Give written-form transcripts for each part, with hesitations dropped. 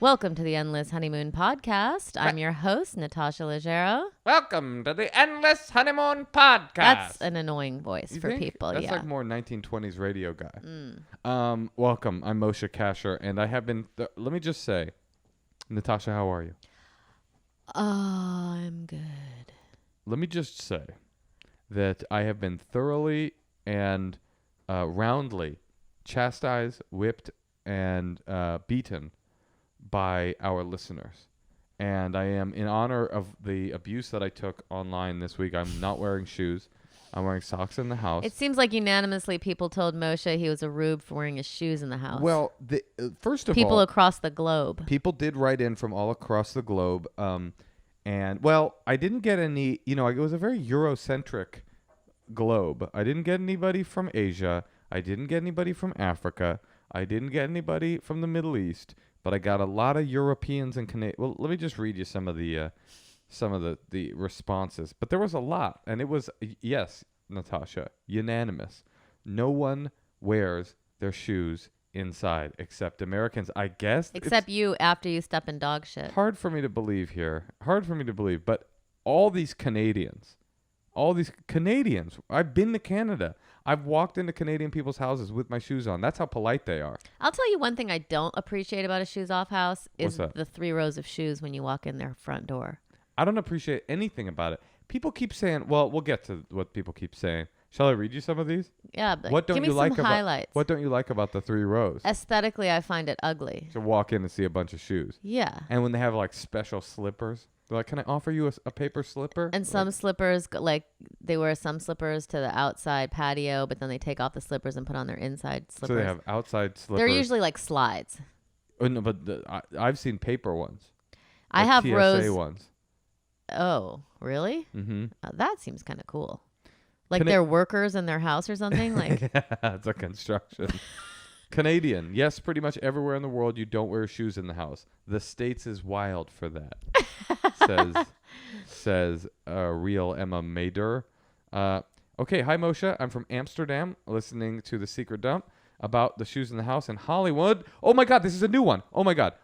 Welcome to the Endless Honeymoon Podcast. I'm your host, Natasha Leggero. Welcome to the Endless Honeymoon Podcast. That's an annoying voice You for think? people. That's yeah. like more 1920s radio guy. Welcome. I'm Moshe Kasher, and I have been. Let me just say, Natasha, how are you? I'm good. Let me just say that I have been thoroughly and roundly chastised, whipped, and beaten by our listeners. And I am, in honor of the abuse that I took online this week, I'm not wearing shoes. I'm wearing socks in the house. It seems like unanimously people told Moshe he was a rube for wearing his shoes in the house. Well, first of all, people across the globe. People did write in from all across the globe. And, well, I didn't get any, it was a very Eurocentric globe. I didn't get anybody from Asia. I didn't get anybody from Africa. I didn't get anybody from the Middle East. But I got a lot of Europeans and Canadians. Well, let me just read you some of the responses. But there was a lot. And it was, yes, Natasha, unanimous. No one wears their shoes inside except Americans, I guess. Except you after you step in dog shit. Hard for me to believe here. Hard for me to believe. But all these Canadians, I've been to Canada. I've walked into Canadian people's houses with my shoes on. That's how polite they are. I'll tell you one thing I don't appreciate about a shoes off house is What's that? the 3 rows of shoes when you walk in their front door. I don't appreciate anything about it. People keep saying, well, we'll get to what people keep saying. Shall I read you some of these? Yeah, but What don't give me you some like highlights. What don't you like about the 3 rows? Aesthetically, I find it ugly. To walk in and see a bunch of shoes. Yeah. And when they have like special slippers, they're like, can I offer you a paper slipper? And some slippers, they wear some slippers to the outside patio, but then they take off the slippers and put on their inside slippers. So they have outside slippers. They're usually like slides. Oh, no, but I've seen paper ones. I Like have TSA rows. ones. Oh, really? Mm-hmm. That seems kind of cool. Like Can they're workers in their house or something. Like it's a construction. Canadian. Yes, pretty much everywhere in the world you don't wear shoes in the house. The States is wild for that. says real Emma Mader. Okay, hi Moshe. I'm from Amsterdam, listening to The Secret Dump about the shoes in the house in Hollywood. Oh my God, this is a new one. Oh my God,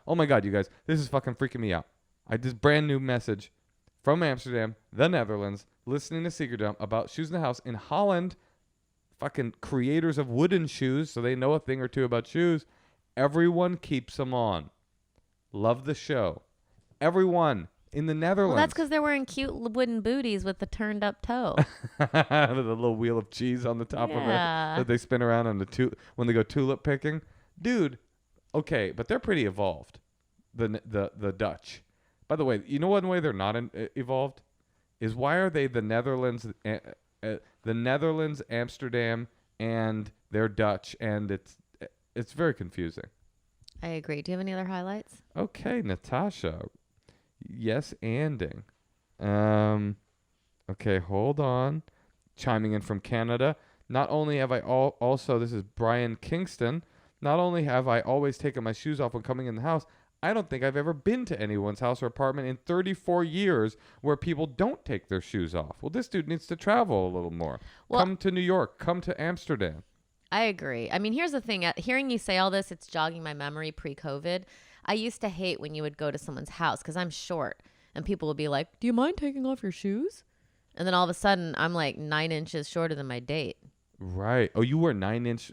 you guys. This is fucking freaking me out. This brand new message from Amsterdam, the Netherlands, listening to Secret Dump about shoes in the house in Holland. Fucking creators of wooden shoes, so they know a thing or two about shoes. Everyone keeps them on. Love the show. Everyone in the Netherlands. well, that's because they're wearing cute wooden booties with the turned up toe. With a little wheel of cheese on the top of it that they spin around on when they go tulip picking. Dude, okay, but they're pretty evolved. The Dutch. By the way, you know one way they're not evolved is why are they the Netherlands? The Netherlands, Amsterdam, and they're Dutch, and it's very confusing. I agree. Do you have any other highlights? Okay, Natasha. Yes, anding. Okay, hold on. Chiming in from Canada. Not only have I also, this is Brian Kingston, not only have I always taken my shoes off when coming in the house, I don't think I've ever been to anyone's house or apartment in 34 years where people don't take their shoes off. Well, this dude needs to travel a little more. Well, come to New York. Come to Amsterdam. I agree. I mean, here's the thing. Hearing you say all this, it's jogging my memory pre-COVID. I used to hate when you would go to someone's house because I'm short and people would be like, do you mind taking off your shoes? And then all of a sudden, I'm like 9 inches shorter than my date. Right. Oh, you wear 9-inch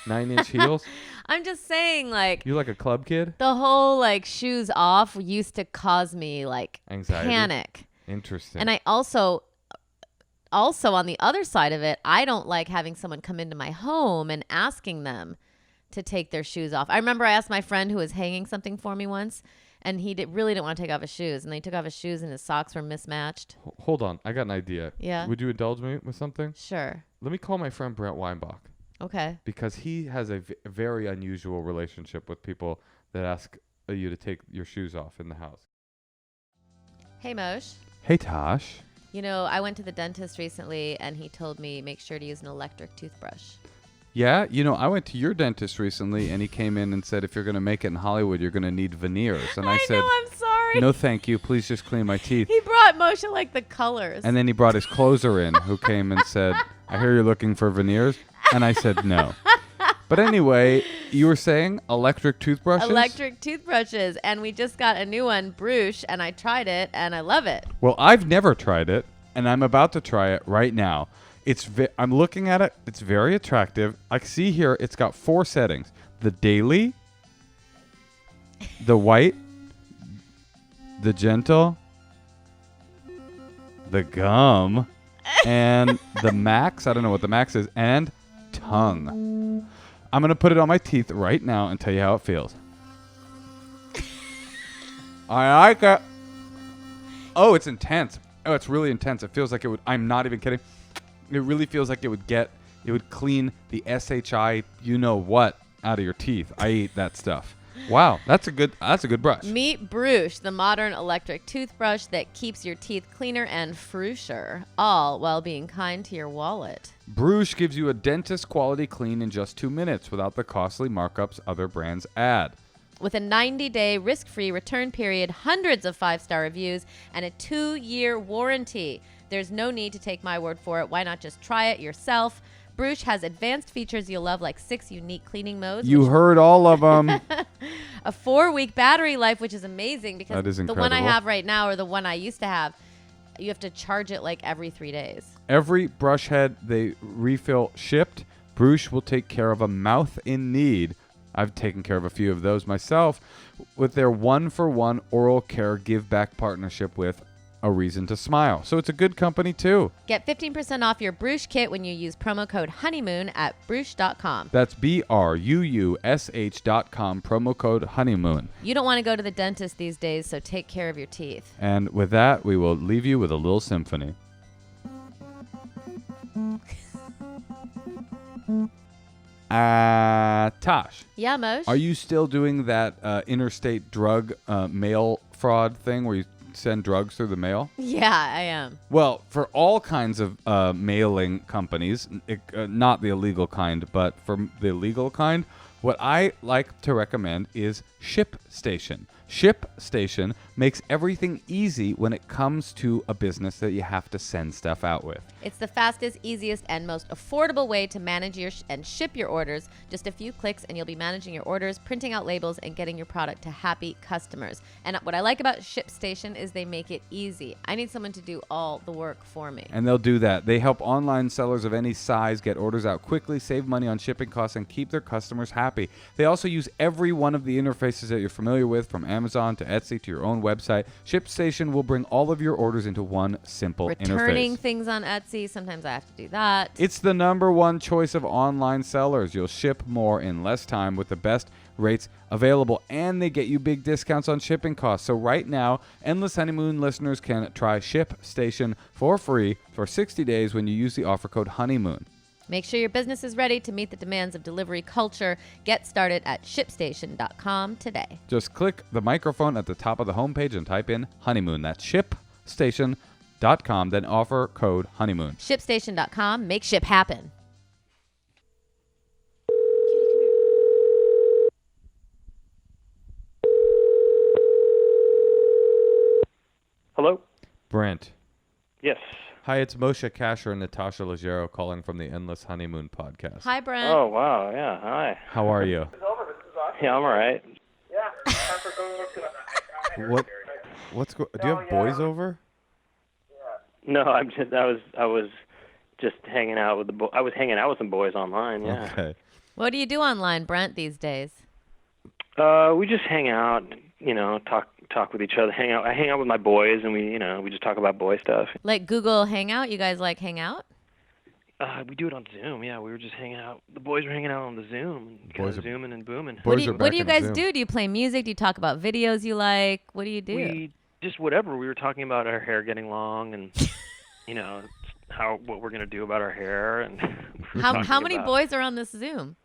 9-inch heels? I'm just saying, like, You like a club kid? the whole like shoes off used to cause me like Anxiety? panic. Interesting. And I also on the other side of it, I don't like having someone come into my home and asking them to take their shoes off. I remember I asked my friend who was hanging something for me once, and he really didn't want to take off his shoes. And then he took off his shoes and his socks were mismatched. Hold on. I got an idea. Yeah. Would you indulge me with something? Sure. Let me call my friend Brent Weinbach Okay. because he has a very unusual relationship with people that ask you to take your shoes off in the house. Hey, Moshe. Hey, Tosh. You know, I went to the dentist recently, and he told me make sure to use an electric toothbrush. Yeah, I went to your dentist recently, and he came in and said, if you're going to make it in Hollywood, you're going to need veneers. And I said, know, I'm sorry. no, thank you. Please just clean my teeth. He brought Moshe like the colors. And then he brought his closer in, who came and said, I hear you're looking for veneers. And I said, no. But anyway, you were saying electric toothbrushes? Electric toothbrushes. And we just got a new one, Bruush, and I tried it, and I love it. Well, I've never tried it, and I'm about to try it right now. I'm looking at it. It's very attractive. I see here it's got 4 settings. The daily, the white, the gentle, the gum, and the max. I don't know what the max is. And tongue. I'm going to put it on my teeth right now and tell you how it feels. I like it. Oh, it's intense. Oh, it's really intense. It feels like it would. I'm not even kidding. It really feels like it would clean the SHI, you know what, out of your teeth. I eat that stuff. Wow, that's a good brush. Meet Bruush, the modern electric toothbrush that keeps your teeth cleaner and fresher, all while being kind to your wallet. Bruush gives you a dentist quality clean in just 2 minutes without the costly markups other brands add. With a 90-day risk-free return period, hundreds of 5-star reviews, and a 2-year warranty. There's no need to take my word for it. Why not just try it yourself? Bruush has advanced features you'll love, like 6 unique cleaning modes. You heard all of them. A 4-week battery life, which is amazing because That is the one I incredible. have right now, or the one I used to have, you have to charge it like every 3 days. Every brush head they refill shipped. Bruush will take care of a mouth in need. I've taken care of a few of those myself with their 1-for-1 oral care give back partnership with A Reason to Smile. So it's a good company too. Get 15% off your Bruush kit when you use promo code honeymoon at Bruush.com. That's BRUUSH.com, promo code honeymoon. You don't want to go to the dentist these days, so take care of your teeth. And with that, we will leave you with a little symphony. Tosh, Yeah, Moshe? are you still doing that interstate drug mail fraud thing where you send drugs through the mail? Yeah, I am. Well, for all kinds of mailing companies, not the illegal kind, but for the legal kind, what I like to recommend is Shipstation. Shipstation makes everything easy when it comes to a business that you have to send stuff out with. It's the fastest, easiest, and most affordable way to manage and ship your orders. Just a few clicks and you'll be managing your orders, printing out labels, and getting your product to happy customers. And what I like about Shipstation is they make it easy. I need someone to do all the work for me. And they'll do that. They help online sellers of any size get orders out quickly, save money on shipping costs, and keep their customers happy. They also use every one of the interfaces that you're familiar with, from Amazon to Etsy to your own website. Shipstation will bring all of your orders into one simple Returning interface. things on Etsy, sometimes I have to do that. It's the #1 choice of online sellers. You'll ship more in less time with the best rates available, and they get you big discounts on shipping costs. So right now, Endless Honeymoon listeners can try Shipstation for free for 60 days when you use the offer code honeymoon. Make sure your business is ready to meet the demands of delivery culture. Get started at shipstation.com today. Just click the microphone at the top of the homepage and type in honeymoon. That's shipstation.com, then offer code honeymoon. Shipstation.com. Make ship happen. Hello? Brent. Yes. Hi, it's Moshe Kasher and Natasha Leggero calling from the Endless Honeymoon podcast. Hi, Brent. Oh, wow. Yeah. Hi. How are you? Yeah, I'm all right. Do you have boys over? No, I was just hanging out with I was hanging out with some boys online, yeah. Okay. What do you do online, Brent, these days? We just hang out, talk with each other, hang out. I hang out with my boys and we just talk about boy stuff. Like Google Hangout? You guys like Hangout? We do it on Zoom. Yeah, we were just hanging out. The boys were hanging out on the Zoom, kind of zooming and booming. What Boys do are you, back what do you in guys Zoom. do? Do you play music? Do you talk about videos you like? What do you do? We just whatever. We were talking about our hair getting long and what we're gonna do about our hair and we were How talking many about- boys are on this Zoom?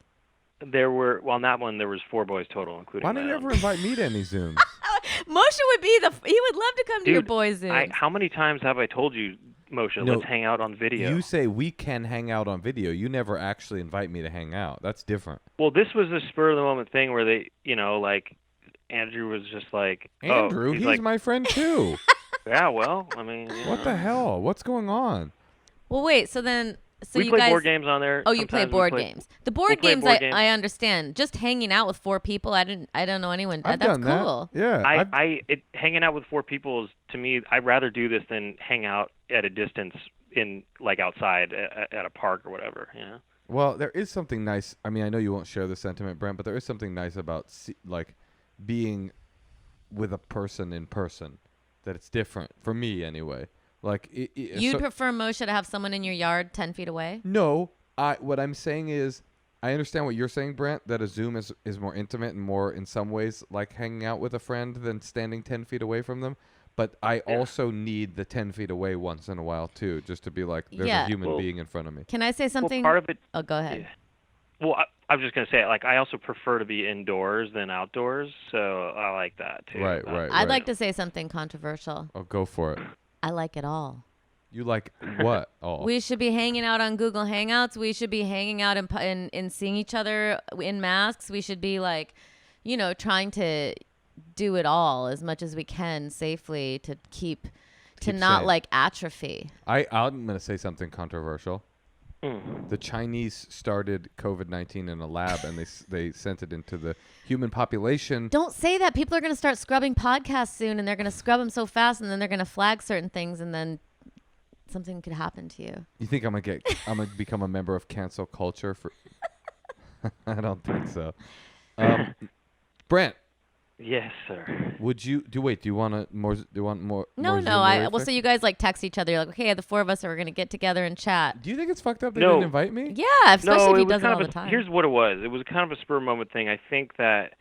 There were on that one there was 4 boys total, including Why don't you my ever own. invite me to any Zooms? Moshe would be he would love to come to your Dude, boys' Zooms. how many times have I told you, Moshe, No, let's hang out on video? You say we can hang out on video. You never actually invite me to hang out. That's different. Well, this was a spur of the moment thing where they, like Andrew was just like, Andrew, he's he's like, my friend too. yeah, well, I mean, What the hell? What's going on? Well, wait. So then, So we you play guys, board games on there. oh, you play Sometimes we board games. The board play games, board games. I understand. Just hanging out with 4 people, I don't know anyone. I've That's done cool. that. Yeah. Hanging out with 4 people is, to me, I'd rather do this than hang out at a distance in like outside at a park or whatever. You know. Well, there is something nice. I mean, I know you won't share this sentiment, Brent, but there is something nice about like being with a person in person. That it's different for me anyway. Like You'd prefer Moshe to have someone in your yard 10 feet away? No, what I'm saying is I understand what you're saying, Brent, that a Zoom is more intimate and more in some ways like hanging out with a friend than standing 10 feet away from them. But I also need the 10 feet away once in a while too, just to be like, there's a human being in front of me. Can I say something? Well, part of it. Oh, go ahead. Yeah. Well, I was just gonna say, like, I also prefer to be indoors than outdoors, so I like that too. Right. I'd like to say something controversial. Oh, go for it. I like it all. You like what? Oh. We should be hanging out on Google Hangouts. We should be hanging out and seeing each other in masks. We should be like, trying to do it all as much as we can safely to keep not safe. like atrophy. I'm going to say something controversial. The Chinese started COVID-19 in a lab, and they sent it into the human population. Don't say that. People are going to start scrubbing podcasts soon, and they're going to scrub them so fast, and then they're going to flag certain things, and then something could happen to you. You think I'm gonna become a member of cancel culture for? I don't think so. Brent. Yes, sir. Would you do? Wait, do you want more? No. More Well, so you guys like text each other. You're like, okay, the 4 of us are going to get together and chat. Do you think it's fucked up they didn't invite me? Yeah, especially if he it was does it kind all of the time. Here's what it was. It was kind of a spur moment thing. I think that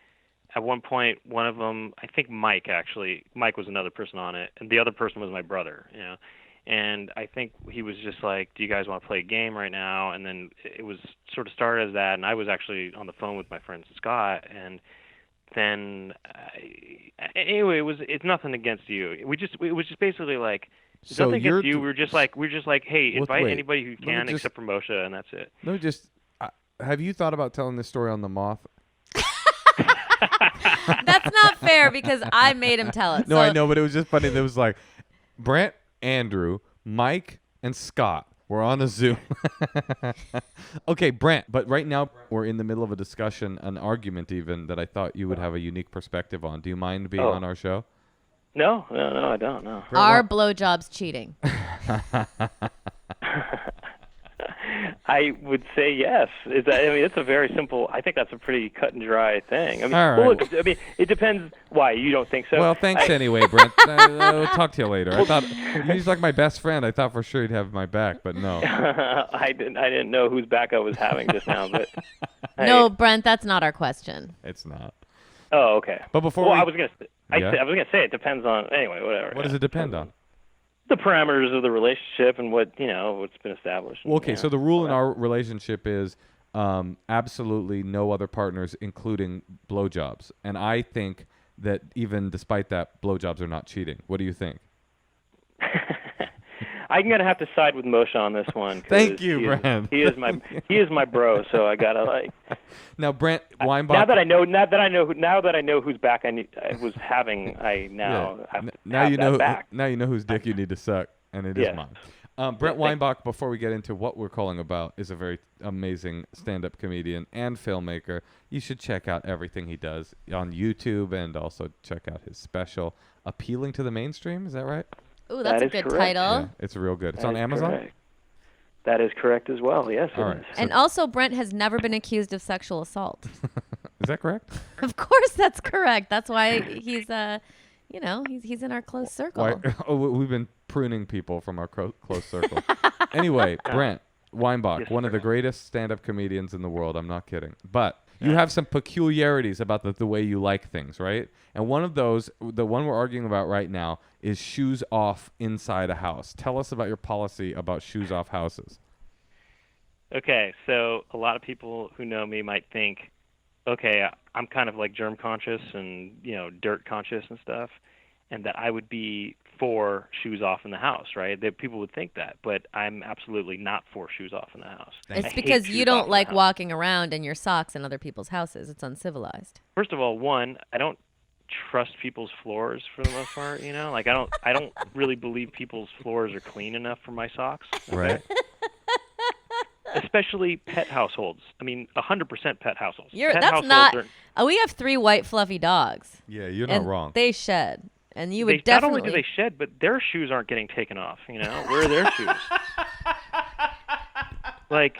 at one point, one of them, I think Mike was another person on it, and the other person was my brother. And I think he was just like, do you guys want to play a game right now? And then it was sort of started as that, and I was actually on the phone with my friend Scott, and then anyway, it's nothing against you. It was just basically like, it's nothing against you. We're just like, hey, invite anybody who can except for Moshe, and that's it. No, have you thought about telling this story on the Moth? That's not fair because I made him tell it. No, I know, but it was just funny. There was like Brent, Andrew, Mike, and Scott were on a Zoom. Okay, Brent, but right now we're in the middle of a discussion, an argument even, that I thought you would have a unique perspective on. Do you mind being on our show? No, I don't. No. Are blowjobs cheating? I would say yes. It's a very simple. I think that's a pretty cut and dry thing. All right. Well, look, it depends. Why you don't think so? Well, thanks anyway, Brent. I'll talk to you later. I thought he's like my best friend. I thought for sure he'd have my back, but no. I didn't know whose back I was having just now, but no, Brent, that's not our question. It's not. Oh, okay. But before I was gonna say it depends on anyway. Whatever. What does it depend on? The parameters of the relationship and what's been established. Well, okay, so the rule in our relationship is absolutely no other partners, including blowjobs. And I think that even despite that, blowjobs are not cheating. What do you think? I'm gonna have to side with Moshe on this one. Thank you, Brent. He is my bro, so I gotta like. Now, Brent Weinbach. Now that I know whose back I was having, now you know whose dick you need to suck, and it is mine. Brent Weinbach, before we get into what we're calling about, is a very amazing stand-up comedian and filmmaker. You should check out everything he does on YouTube, and also check out his special, Appealing to the Mainstream. Is that right? Ooh, that's a good title. Yeah, it's real good. It's on Amazon? Correct. That is correct as well, yes. All right. And also, Brent has never been accused of sexual assault. Is that correct? Of course that's correct. That's why he's, he's in our close circle. We've been pruning people from our close circle. Anyway, Brent Weinbach, one of the greatest stand-up comedians in the world. I'm not kidding. But you have some peculiarities about the way you like things, right? And one of those, the one we're arguing about right now, is shoes off inside a house. Tell us about your policy about shoes off houses. Okay, so a lot of people who know me might think, okay, I'm kind of like germ conscious and, dirt conscious and stuff, and that I would be for shoes off in the house, right? That people would think that, but I'm absolutely not for shoes off in the house. It's because you don't like walking around in your socks in other people's houses. It's uncivilized. First of all, I don't trust people's floors for the most part, Like I don't really believe people's floors are clean enough for my socks. Right. especially pet households. I mean, 100% pet households. Pet That's households not. are, We have 3 white fluffy dogs, Yeah, you're not and wrong. they shed, and you they would not only definitely. do they shed, but their shoes aren't getting taken off. Where are their shoes? Like,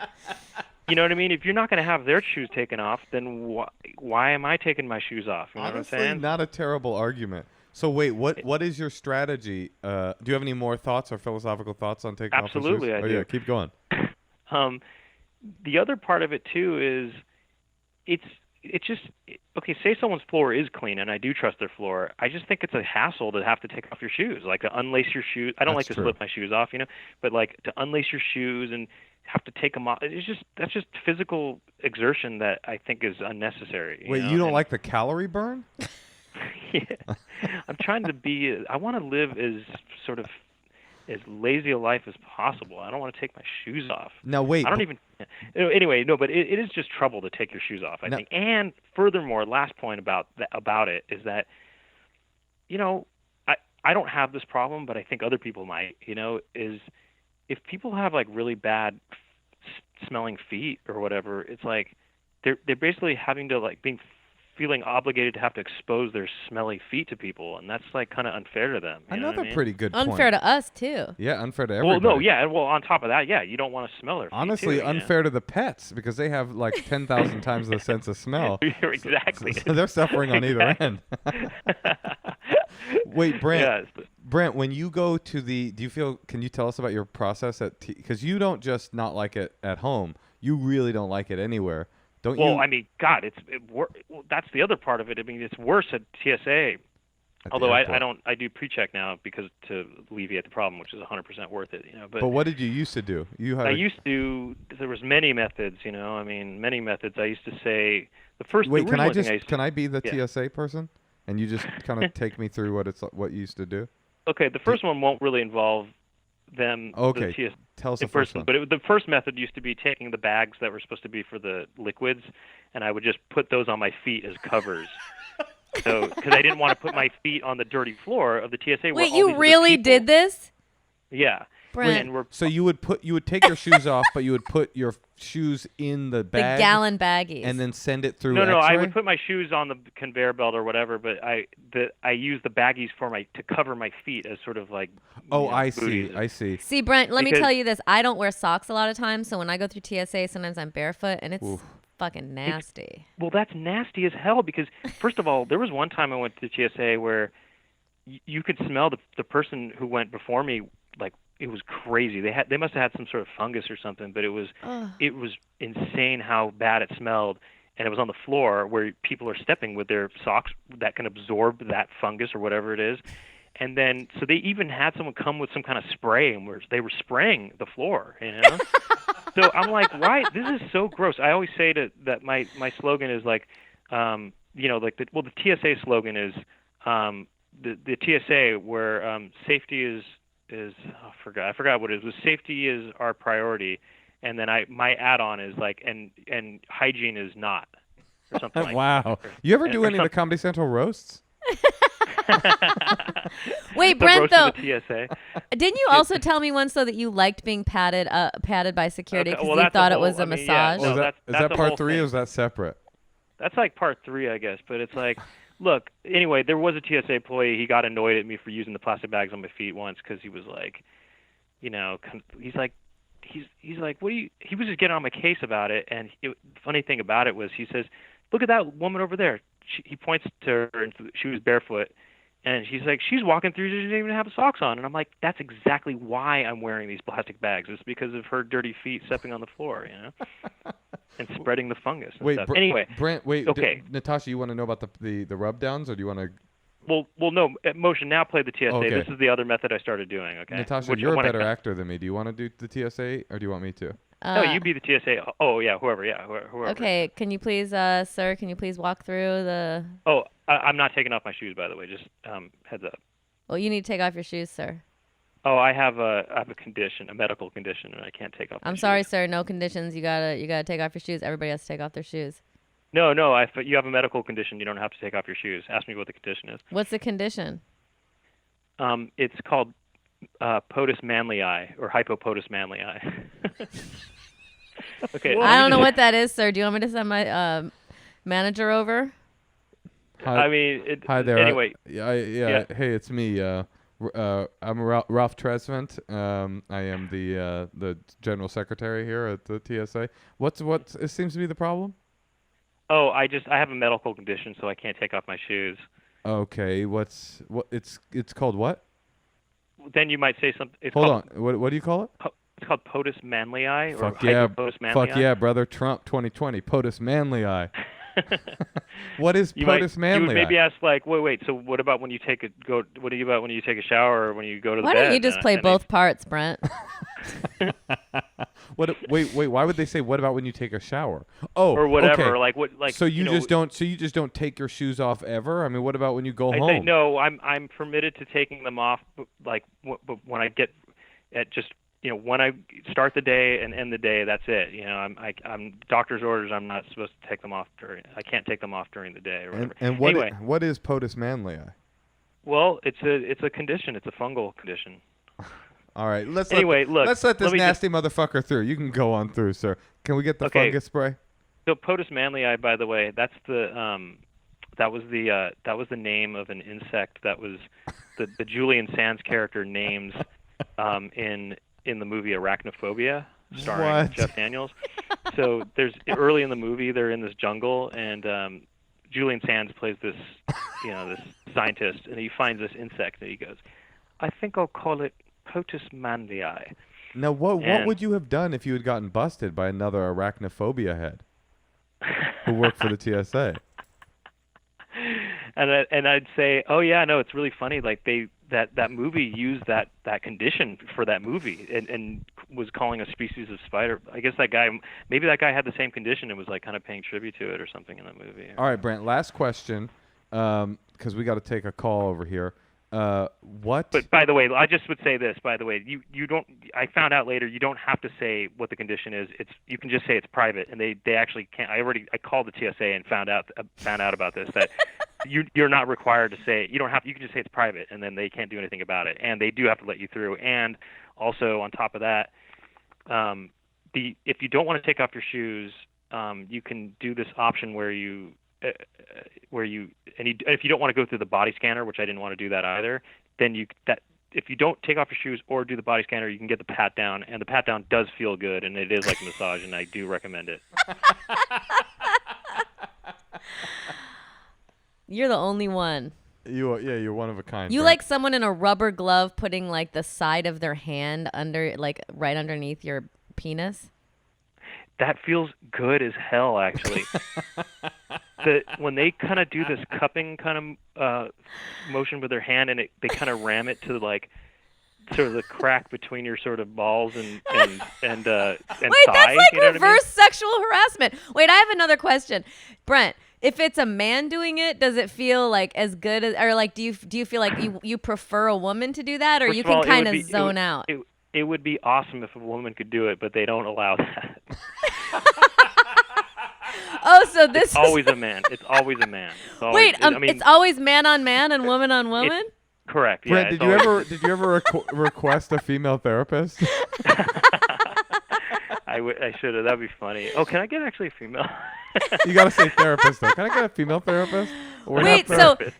you know what I mean? If you're not going to have their shoes taken off, then why am I taking my shoes off? You know Honestly, what I'm saying? not a terrible argument. So wait, what is your strategy? Do you have any more thoughts or philosophical thoughts on taking Absolutely, off the shoes? I do. Yeah, keep going. The other part of it too is it's just okay. Say someone's floor is clean, and I do trust their floor. I just think it's a hassle to have to take off your shoes, like to unlace your shoes. I don't That's like to true. slip my shoes off, but like to unlace your shoes and have to take them off. That's just physical exertion that I think is unnecessary. Wait, you don't like the calorie burn? Yeah. I'm trying to be. I want to live as sort of as lazy a life as possible. I don't want to take my shoes off. Now wait. I don't even. Anyway, no, but it is just trouble to take your shoes off. I think. And furthermore, last point about it is that, I don't have this problem, but I think other people might. Is if people have like really bad smelling feet or whatever, it's like they're basically having to like feeling obligated to have to expose their smelly feet to people, and that's like kind of unfair to them. You know what Another I mean? pretty good point. Unfair to us too. Yeah, unfair to everybody. Well, no, yeah. Well, on top of that, yeah, you don't want to smell their feet Honestly, too, unfair to the pets because they have like 10,000 times the sense of smell. Exactly. So they're suffering on either end. Wait, Brent. Yes. Brent, when you go to can you tell us about your process because you don't just not like it at home. You really don't like it anywhere. Don't you? Well, I mean, God, that's the other part of it. I mean, it's worse at TSA. Although I do pre-check now because to alleviate the problem, which is 100% worth it. But what did you used to do? There was many methods. I mean, many methods. I used to say the first. Wait, the can I be the Yeah. TSA person? And you just kind of take me through what you used to do? Okay, the first one won't really involve them. Okay, The tell us the in first person, one. but the first method used to be taking the bags that were supposed to be for the liquids, and I would just put those on my feet as covers. So, because I didn't want to put my feet on the dirty floor of the TSA. Wait, you really did this? Yeah. Brent. So you would take your shoes off, but you would put your shoes in the bag, the gallon baggies, and then send it through. No, X-ray? I would put my shoes on the conveyor belt or whatever, but I use the baggies to cover my feet as sort of like. I booties. see. See, Brent, let me Because- tell you this. I don't wear socks a lot of times, so when I go through TSA, sometimes I'm barefoot, and it's fucking nasty. Well, that's nasty as hell because, first of all, there was one time I went to TSA where you could smell the person who went before me, like, it was crazy. They must have had some sort of fungus or something, but it was insane how bad it smelled. And it was on the floor where people are stepping with their socks that can absorb that fungus or whatever it is. And then, so they even had someone come with some kind of spray, and they were spraying the floor, So I'm like, why? This is so gross. I always say that my slogan is like, the TSA slogan is the TSA where safety is I forgot what it was. Safety is our priority, and then my add-on is like, and hygiene is not, or something like wow. that. You ever do any of the Comedy Central roasts? Wait, The Brent, roast though, of the TSA. didn't you also tell me once though that you liked being patted by security because you that's thought a it was whole- a I mean, yeah, massage? no, is that's that the part whole 3 thing. or is that separate? That's like part 3, I guess. But it's like, look, anyway, there was a TSA employee. He got annoyed at me for using the plastic bags on my feet once because he was like, he's like, what do you? He was just getting on my case about it. And the funny thing about it was, he says, look at that woman over there. He points to her, and she was barefoot. And she's like, she's walking through, she doesn't even have socks on. And I'm like, that's exactly why I'm wearing these plastic bags. It's because of her dirty feet stepping on the floor, and spreading the fungus and Wait, stuff. Anyway, Brent, wait. Okay. Natasha, you want to know about the rub downs, or do you want to? well, no. Moshe, now play the TSA. Okay. This is the other method I started doing. Okay, Natasha, Which you're a one better actor than me. Do you want to do the TSA, or do you want me to? No, you be the TSA. Oh yeah, whoever. Yeah, whoever. Okay, can you please, sir? Can you please walk through the? Oh, I'm not taking off my shoes, by the way. Just heads up. Well, you need to take off your shoes, sir. Oh, I have a condition, a medical condition, and I can't take off. I'm my sorry, shoes. sir. No conditions. You gotta take off your shoes. Everybody has to take off their shoes. No. If you have a medical condition, you don't have to take off your shoes. Ask me what the condition is. What's the condition? It's called potus manlii or hypopotus manlii. Okay. I don't know what that is, sir. Do you want me to send my manager over? Hi, I mean, hi there. Anyway. Yeah. Hey, it's me. I'm Ralph Tresvant. I am the general secretary here at the TSA. What it seems to be the problem? Oh, I have a medical condition, so I can't take off my shoes. Okay, it's called what? Then you might say something. Hold on. What do you call it? It's called POTUS manlii or Fuck yeah, hyperPOTUS manlii. fuck yeah, brother. Trump 2020. POTUS manlii. What is POTUS manlii? You would maybe ask like, wait. So what about when you take a shower or when you go to the Why bed? don't you just play both parts, Brent? Wait. Why would they say what about when you take a shower? Oh, or whatever. Okay. Like what? Like so you just don't take your shoes off ever? I mean, what about when you go home? I say no. I'm permitted to taking them off. Like when I get at just when I start the day and end the day, that's it. I'm doctor's orders. I'm not supposed to take them off I can't take them off during the day or whatever. And what is POTUS manlii? Well, it's a condition. It's a fungal condition. All right, let's let this nasty motherfucker through. You can go on through, sir. Can we get the fungus spray? So POTUS manlii, by the way, that's that was the name of an insect that was the Julian Sands character names in the movie Arachnophobia, starring Jeff Daniels. So there's early in the movie they're in this jungle and Julian Sands plays this this scientist and he finds this insect and he goes, I think I'll call it POTUS manlii. Now, what would you have done if you had gotten busted by another arachnophobia head who worked for the TSA? And I'd say, oh yeah, no, it's really funny. Like that movie used that condition for that movie and was calling a species of spider. I guess that guy had the same condition and was like kind of paying tribute to it or something in that movie. All right, Brent. Last question, because we got to take a call over here. What? But by the way, I just would say this. By the way, you don't. I found out later you don't have to say what the condition is. You can just say it's private, and they actually can't. I called the TSA and found out about this that you're not required to say. You don't have. You can just say it's private, and then they can't do anything about it. And they do have to let you through. And also on top of that, if you don't want to take off your shoes, you can do this option where if you don't want to go through the body scanner, which I didn't want to do that either, then if you don't take off your shoes or do the body scanner, you can get the pat down, and the pat down does feel good, and it is like a massage, and I do recommend it. You're the only one. You're one of a kind. You Brent. like someone in a rubber glove putting like the side of their hand under, like right underneath your penis? That feels good as hell, actually. When they kind of do this cupping kind of motion with their hand, and they kind of ram it to like sort of the crack between your sort of balls and Wait, thigh. that's like you know reverse sexual harassment. Wait, I have another question, Brent. If it's a man doing it, does it feel like as good as, or like do you feel like you prefer a woman to do that, or you can kind of zone out? It would be awesome if a woman could do it, but they don't allow that. Oh, so this it's always a man. It's always a man. It's always man on man and woman on woman? Correct. Yeah. Brent, did you ever request a female therapist? I should have. That'd be funny. Oh, can I get actually a female? You gotta say therapist though. Can I get a female therapist? Wait,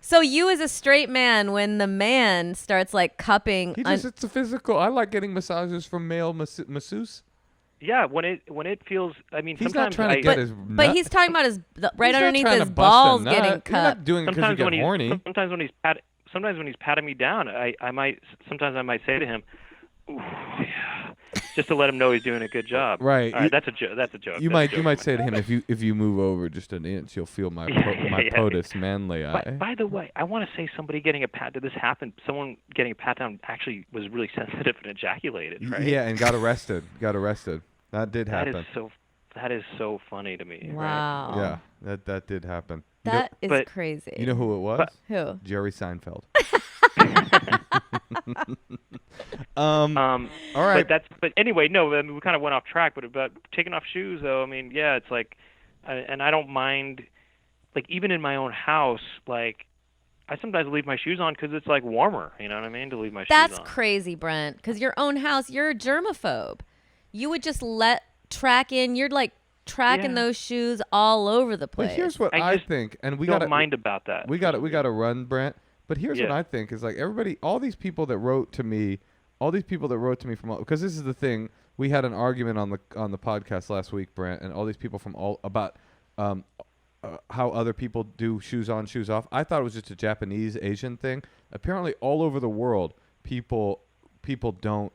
so you as a straight man, when the man starts like cupping, it's a physical. I like getting massages from male masseuse. Yeah, when it feels. I mean, he's sometimes not trying to get his. But he's talking about right underneath his balls getting cut. You're not doing it because you get horny. Sometimes when he's patting me down, I might say to him, "Ooh, yeah," just to let him know he's doing a good job. Right. All right. That's a joke. You might say to him, if you move over just an inch, you'll feel my POTUS manlii. By the way, I want to say somebody getting a pat. Did this happen? Someone getting a pat down actually was really sensitive and ejaculated. Right. Yeah, and got arrested. That did happen. That is so funny to me. Wow. Right? Yeah, that did happen. That is crazy. You know who it was? Who? Jerry Seinfeld. All right. But anyway, no. I mean, we kind of went off track. But about taking off shoes, though, I mean, yeah, it's like, and I don't mind. Like even in my own house, like I sometimes leave my shoes on because it's like warmer. You know what I mean? To leave my shoes on. That's crazy, Brent. Because your own house, you're a germaphobe. You would just let tracking those shoes all over the place. But here's what I I just think, and we don't got mind about that. we got to run, Brent. But here's what Yeah. I think is like all these people that wrote to me from because this is the thing. We had an argument on the podcast last week, Brent, and all these people from about how other people do shoes on, shoes off. I thought it was just a Japanese Asian thing. Apparently, all over the world, people don't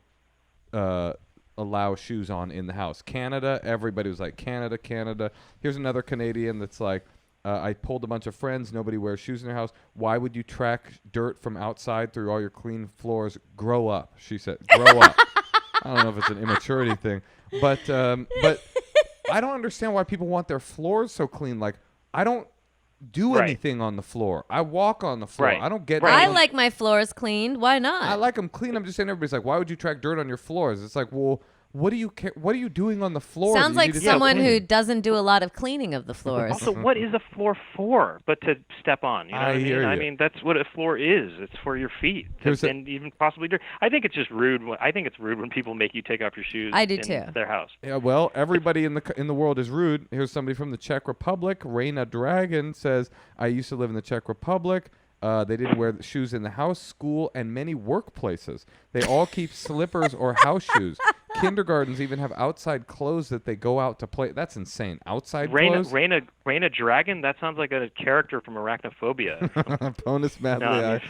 allow shoes on in the house. Canada, everybody was like Canada. Here's another Canadian that's like, I pulled a bunch of friends. Nobody wears shoes in their house. Why would you track dirt from outside through all your clean floors? Grow up, she said. Grow up. I don't know if it's an immaturity thing, but I don't understand why people want their floors so clean. Like, I don't do Right. anything on the floor. I walk on the floor. Right. I don't get. Right. I like my floors cleaned. Why not? I like them clean. I'm just saying, everybody's like, why would you track dirt on your floors? It's like, well, what do you care? What are you doing on the floor? Sounds like someone who doesn't do a lot of cleaning of the floors. Also, what is a floor for but to step on? You know I what I hear mean? I you. mean, that's what a floor is. It's for your feet, and even possibly dirt. I think it's just rude. I think it's rude when people make you take off your shoes I do in too. their house. Yeah, well, everybody in the world is rude. Here's somebody from the Czech Republic. Reina Dragon says, I used to live in the Czech Republic. They didn't wear the shoes in the house, school, and many workplaces. They all keep slippers or house shoes. Kindergartens even have outside clothes that they go out to play. That's insane. Outside clothes? Raina Dragon? That sounds like a character from Arachnophobia. Bonus Madly,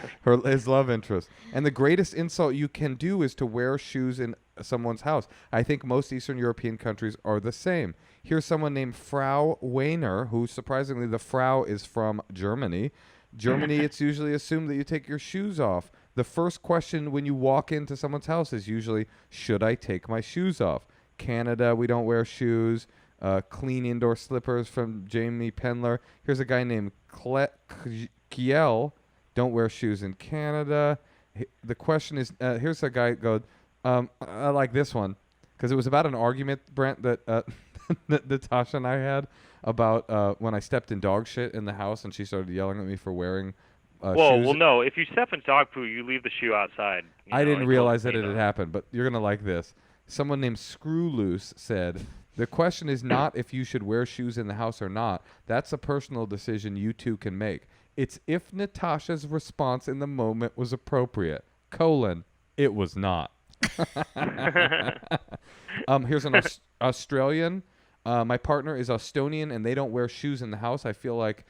his love interest. And the greatest insult you can do is to wear shoes in someone's house. I think most Eastern European countries are the same. Here's someone named Frau Weiner, who surprisingly the Frau is from Germany. Germany, it's usually assumed that you take your shoes off. The first question when you walk into someone's house is usually, should I take my shoes off? Canada, we don't wear shoes. Clean indoor slippers from Jamie Pendler. Here's a guy named Kiel. Don't wear shoes in Canada. The question is, here's a guy goes, I like this one because it was about an argument, Brent, that that Natasha and I had about when I stepped in dog shit in the house and she started yelling at me for wearing shoes. Well, no. If you step in dog poo, you leave the shoe outside. I didn't realize that it had happened, but you're going to like this. Someone named Screw Loose said, the question is not if you should wear shoes in the house or not. That's a personal decision you two can make. It's if Natasha's response in the moment was appropriate. It was not. Here's an Australian. My partner is Estonian, and they don't wear shoes in the house. I feel like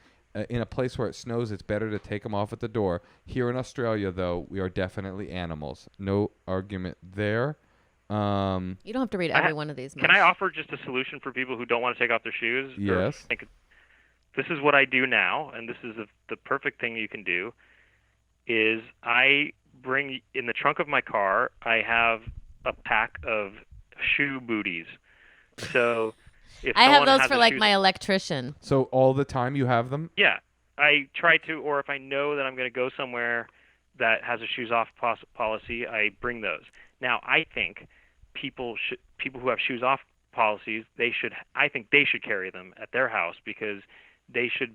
in a place where it snows, it's better to take them off at the door. Here in Australia, though, we are definitely animals. No argument there. You don't have to read every one of these. Can I offer just a solution for people who don't want to take off their shoes? Yes. This is what I do now, and this is the perfect thing you can do, is I bring in the trunk of my car, I have a pack of shoe booties. So if I have someone those has for a like shoe- my electrician. So all the time you have them? Yeah, I try to, or if I know that I'm going to go somewhere that has a shoes off policy, I bring those. Now, I think people who have shoes off policies, I think they should carry them at their house because they should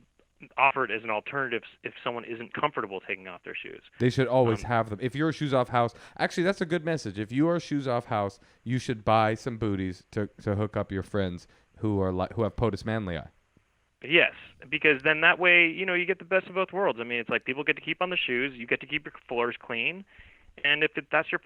offer it as an alternative if someone isn't comfortable taking off their shoes. They should always have them. If you're a shoes off house, actually that's a good message. If you are a shoes off house, you should buy some booties to hook up your friends who have POTUS manly eye. Yes, because then that way, you get the best of both worlds. I mean, it's like people get to keep on the shoes, you get to keep your floors clean, and if that's your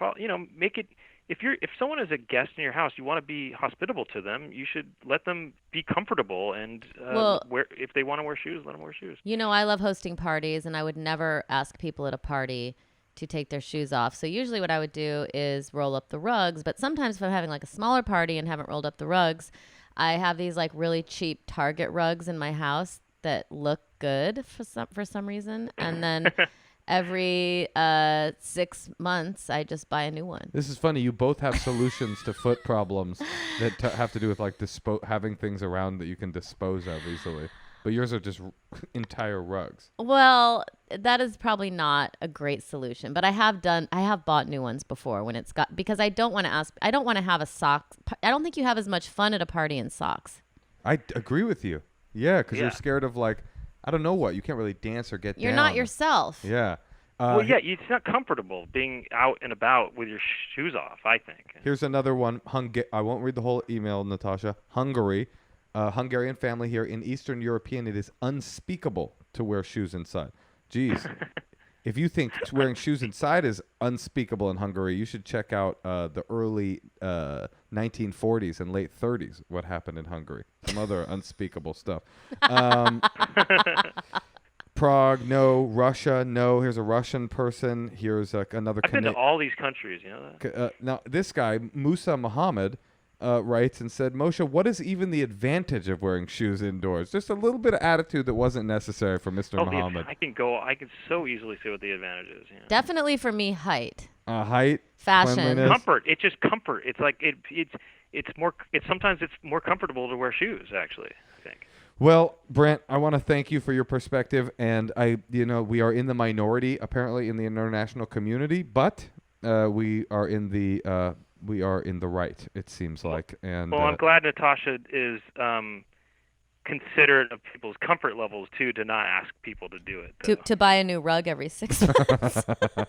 make it. If someone is a guest in your house, you want to be hospitable to them. You should let them be comfortable, and if they want to wear shoes, let them wear shoes. I love hosting parties, and I would never ask people at a party to take their shoes off. So usually what I would do is roll up the rugs. But sometimes if I'm having like a smaller party and haven't rolled up the rugs, I have these like really cheap Target rugs in my house that look good for some reason, and then every 6 months I just buy a new one. This is funny. You both have solutions to foot problems that have to do with like having things around that you can dispose of easily. But yours are just entire rugs. Well, that is probably not a great solution, but I have bought new ones before because I don't want to have a sock. I don't think you have as much fun at a party in socks. I agree with you. Yeah, because Yeah. you're scared of like, I don't know what. You can't really dance or get You're down. not yourself. Yeah. Well, yeah, it's not comfortable being out and about with your shoes off, I think. Here's another one. I won't read the whole email, Natasha. Hungary. Hungarian family here. In Eastern European, it is unspeakable to wear shoes inside. Jeez. If you think wearing shoes inside is unspeakable in Hungary, you should check out the early 1940s and late 30s, what happened in Hungary. Some other unspeakable stuff. Prague, no. Russia, no. Here's a Russian person. Here's another. I've been to all these countries, you know that? Now, this guy, Musa Muhammad, writes and said, Moshe, what is even the advantage of wearing shoes indoors? Just a little bit of attitude that wasn't necessary for Mr. Muhammad. I can so easily see what the advantage is. You know? Definitely for me, height. Height, fashion, cleanliness. Comfort. It's just comfort. It's like sometimes it's more comfortable to wear shoes, actually, I think. Well, Brent, I want to thank you for your perspective, and we are in the minority apparently in the international community, but we are in the right, it seems like. And well, I'm glad Natasha is considerate of people's comfort levels too, to not ask people to do it. To buy a new rug every 6 months.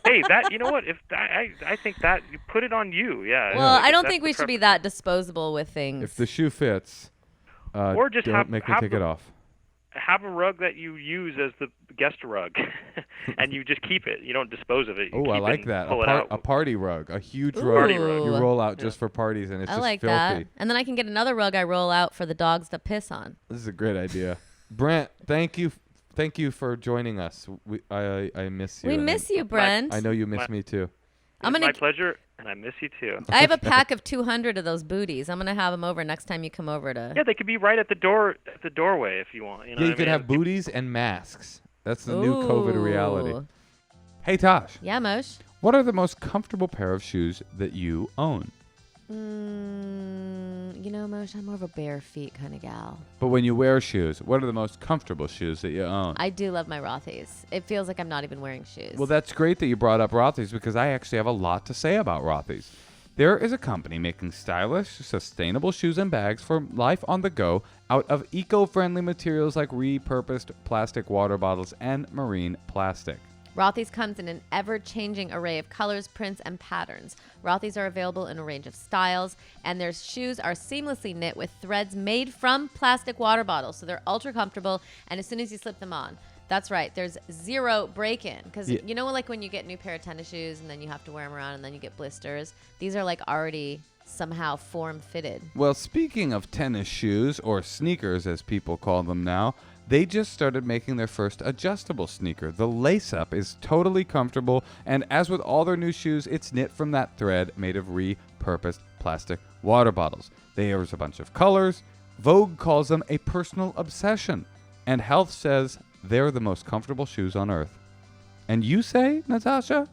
Hey, that you know what? If I think that you put it on you, yeah. Well, I don't think we should be that disposable with things. If the shoe fits. Or just don't make me take it off. Have a rug that you use as the guest rug, and you just keep it. You don't dispose of it. Oh, I like that. A party rug, a huge Ooh. rug. Party rug. You roll out just for parties, and it's I just like filthy. that. And then I can get another rug I roll out for the dogs to piss on. This is a great idea. Brent, thank you for joining us. I miss you. We miss you, Brent. I know you miss me too. It's my pleasure, and I miss you too. I have a pack of 200 of those booties. I'm gonna have them over next time you come over to. Yeah, they could be right at the doorway if you want. You know Yeah, you what could I mean? have booties and masks. That's the new COVID reality. Hey, Tosh. Yeah, Moshe. What are the most comfortable pair of shoes that you own? Moshe, I'm more of a bare feet kind of gal. But when you wear shoes, what are the most comfortable shoes that you own? I do love my Rothys. It feels like I'm not even wearing shoes. Well, that's great that you brought up Rothy's, because I actually have a lot to say about Rothy's. There is a company making stylish, sustainable shoes and bags for life on the go out of eco-friendly materials like repurposed plastic water bottles and marine plastic. Rothy's comes in an ever-changing array of colors, prints, and patterns. Rothy's are available in a range of styles, and their shoes are seamlessly knit with threads made from plastic water bottles, so they're ultra comfortable, and as soon as you slip them on, that's right, there's zero break-in. Because you know, like when you get a new pair of tennis shoes and then you have to wear them around and then you get blisters? These are like already somehow form-fitted. Well, speaking of tennis shoes, or sneakers as people call them now, they just started making their first adjustable sneaker. The lace-up is totally comfortable, and as with all their new shoes, it's knit from that thread made of repurposed plastic water bottles. There's a bunch of colors. Vogue calls them a personal obsession, and Health says they're the most comfortable shoes on earth. And you say, Natasha?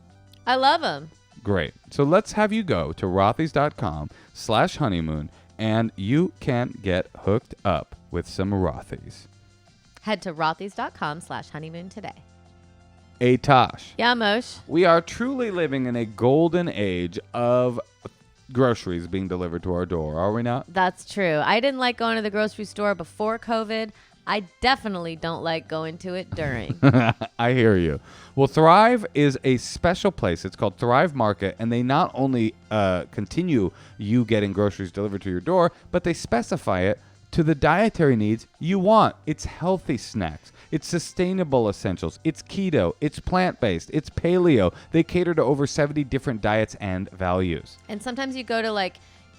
I love them. Great. So let's have you go to rothys.com/honeymoon, and you can get hooked up with some Rothys. Head to rothys.com/honeymoon today. Hey, Tosh. Yeah, Moshe. We are truly living in a golden age of groceries being delivered to our door, are we not? That's true. I didn't like going to the grocery store before COVID. I definitely don't like going to it during. I hear you. Well, Thrive is a special place. It's called Thrive Market, and they not only continue you getting groceries delivered to your door, but they specify it to the dietary needs you want. It's healthy snacks. It's sustainable essentials. It's keto. It's plant-based. It's paleo. They cater to over 70 different diets and values. And sometimes you go to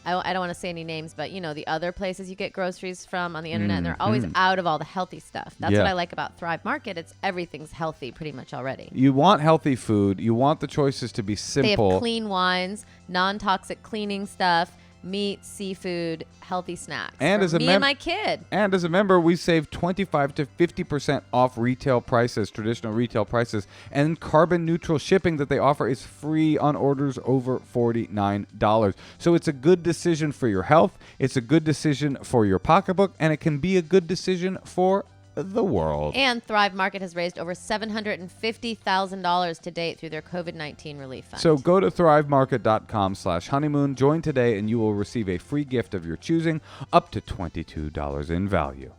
I don't want to say any names, but the other places you get groceries from on the internet, and they're always out of all the healthy stuff. That's what I like about Thrive Market. Everything's healthy pretty much already. You want healthy food. You want the choices to be simple. They have clean wines, non-toxic cleaning stuff, meat, seafood, healthy snacks. And for me and my kid. And as a member, we save 25 to 50% off retail prices, traditional retail prices, and carbon neutral shipping that they offer is free on orders over $49. So it's a good decision for your health, it's a good decision for your pocketbook, and it can be a good decision for the world. And Thrive Market has raised over $750,000 to date through their COVID-19 relief fund. So go to thrivemarket.com/honeymoon, join today, and you will receive a free gift of your choosing up to $22 in value.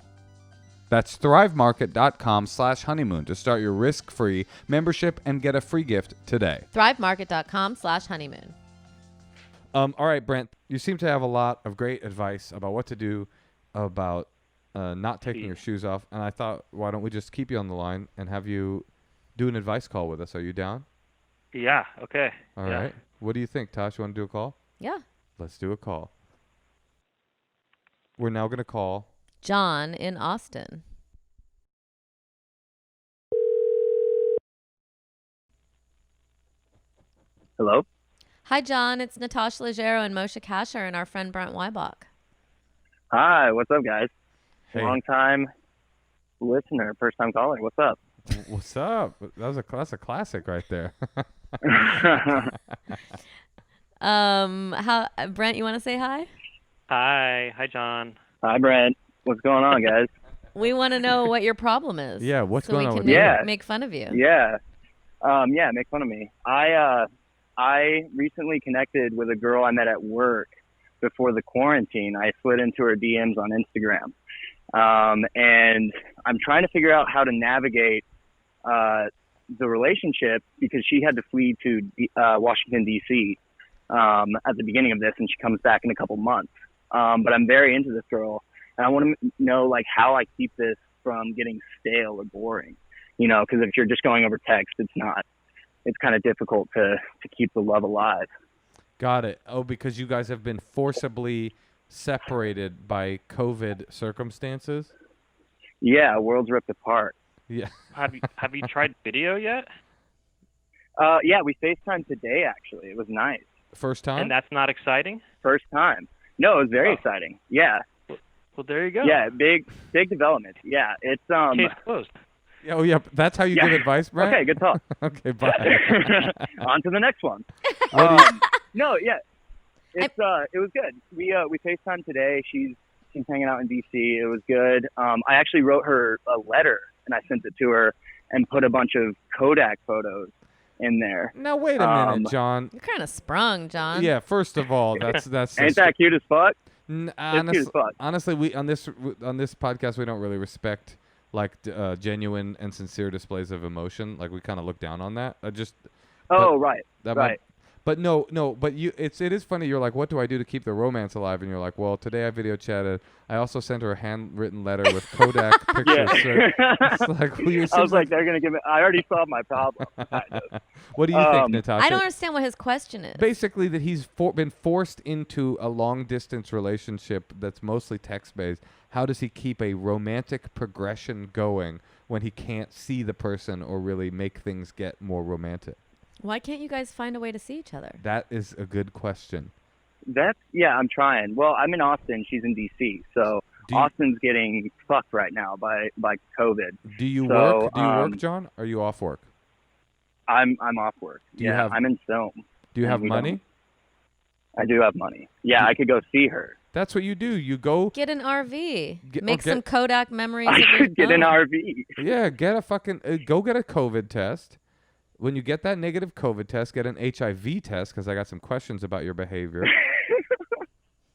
That's thrivemarket.com/honeymoon to start your risk-free membership and get a free gift today. thrivemarket.com/honeymoon. All right, Brent, you seem to have a lot of great advice about what to do about not taking your shoes off. And I thought, why don't we just keep you on the line and have you do an advice call with us? Are you down? Yeah. Okay. All right. What do you think, Tosh? You want to do a call? Yeah. Let's do a call. We're now going to call John in Austin. Hello? Hi, John. It's Natasha Leggero and Moshe Kasher and our friend Brent Weinbach. Hi, what's up, guys? Hey. Long time listener, first time caller. What's up? What's up? That's a classic right there. Brent, you want to say hi? Hi, John. Hi, Brent. What's going on, guys? We want to know what your problem is. Yeah, what's going on with you? you? Yeah. Make fun of you. Yeah. Make fun of me. I recently connected with a girl I met at work before the quarantine. I slid into her DMs on Instagram. And I'm trying to figure out how to navigate the relationship because she had to flee to Washington, D.C. At the beginning of this, and she comes back in a couple months. But I'm very into this girl, and I want to know like how I keep this from getting stale or boring. You know, because if you're just going over text, it's kind of difficult to keep the love alive. Got it. Oh, because you guys have been forcibly separated by COVID circumstances? Yeah, worlds ripped apart. Yeah. Have you tried video yet? Yeah, we FaceTimed today, actually. It was nice. First time? And that's not exciting? First time. No, it was very exciting. Yeah. Well, there you go. Yeah, big development. Yeah, it's Case closed. Oh, yeah. That's how you give advice, Brent? Okay, good talk. Okay, bye. On to the next one. No, yeah, it was good. We FaceTimed today. She's hanging out in DC. It was good. I actually wrote her a letter and I sent it to her and put a bunch of Kodak photos in there. Now wait a minute, John. You're kind of sprung, John. Yeah, first of all, that's Ain't that cute as fuck? cute as fuck. Honestly, we on this podcast we don't really respect like genuine and sincere displays of emotion. Like we kind of look down on that. Right. But no, but it is funny. You're like, what do I do to keep the romance alive? And you're like, well, today I video chatted. I also sent her a handwritten letter with Kodak pictures. Yeah. So it's like, I was like, they're gonna give me. I already solved my problem. What do you think, Natasha? I don't understand what his question is. Basically, that he's been forced into a long-distance relationship that's mostly text-based. How does he keep a romantic progression going when he can't see the person or really make things get more romantic? Why can't you guys find a way to see each other? That is a good question. I'm trying. Well, I'm in Austin. She's in DC, so Austin's getting fucked right now by COVID. Do you work? Do you work, John? Or are you off work? I'm off work. I'm in film. Do you have money? I do have money. Yeah, I could go see her. That's what you do. You go get an RV. Make some Kodak memories. I could get an RV. Yeah, get a fucking go get a COVID test. When you get that negative COVID test, get an HIV test because I got some questions about your behavior.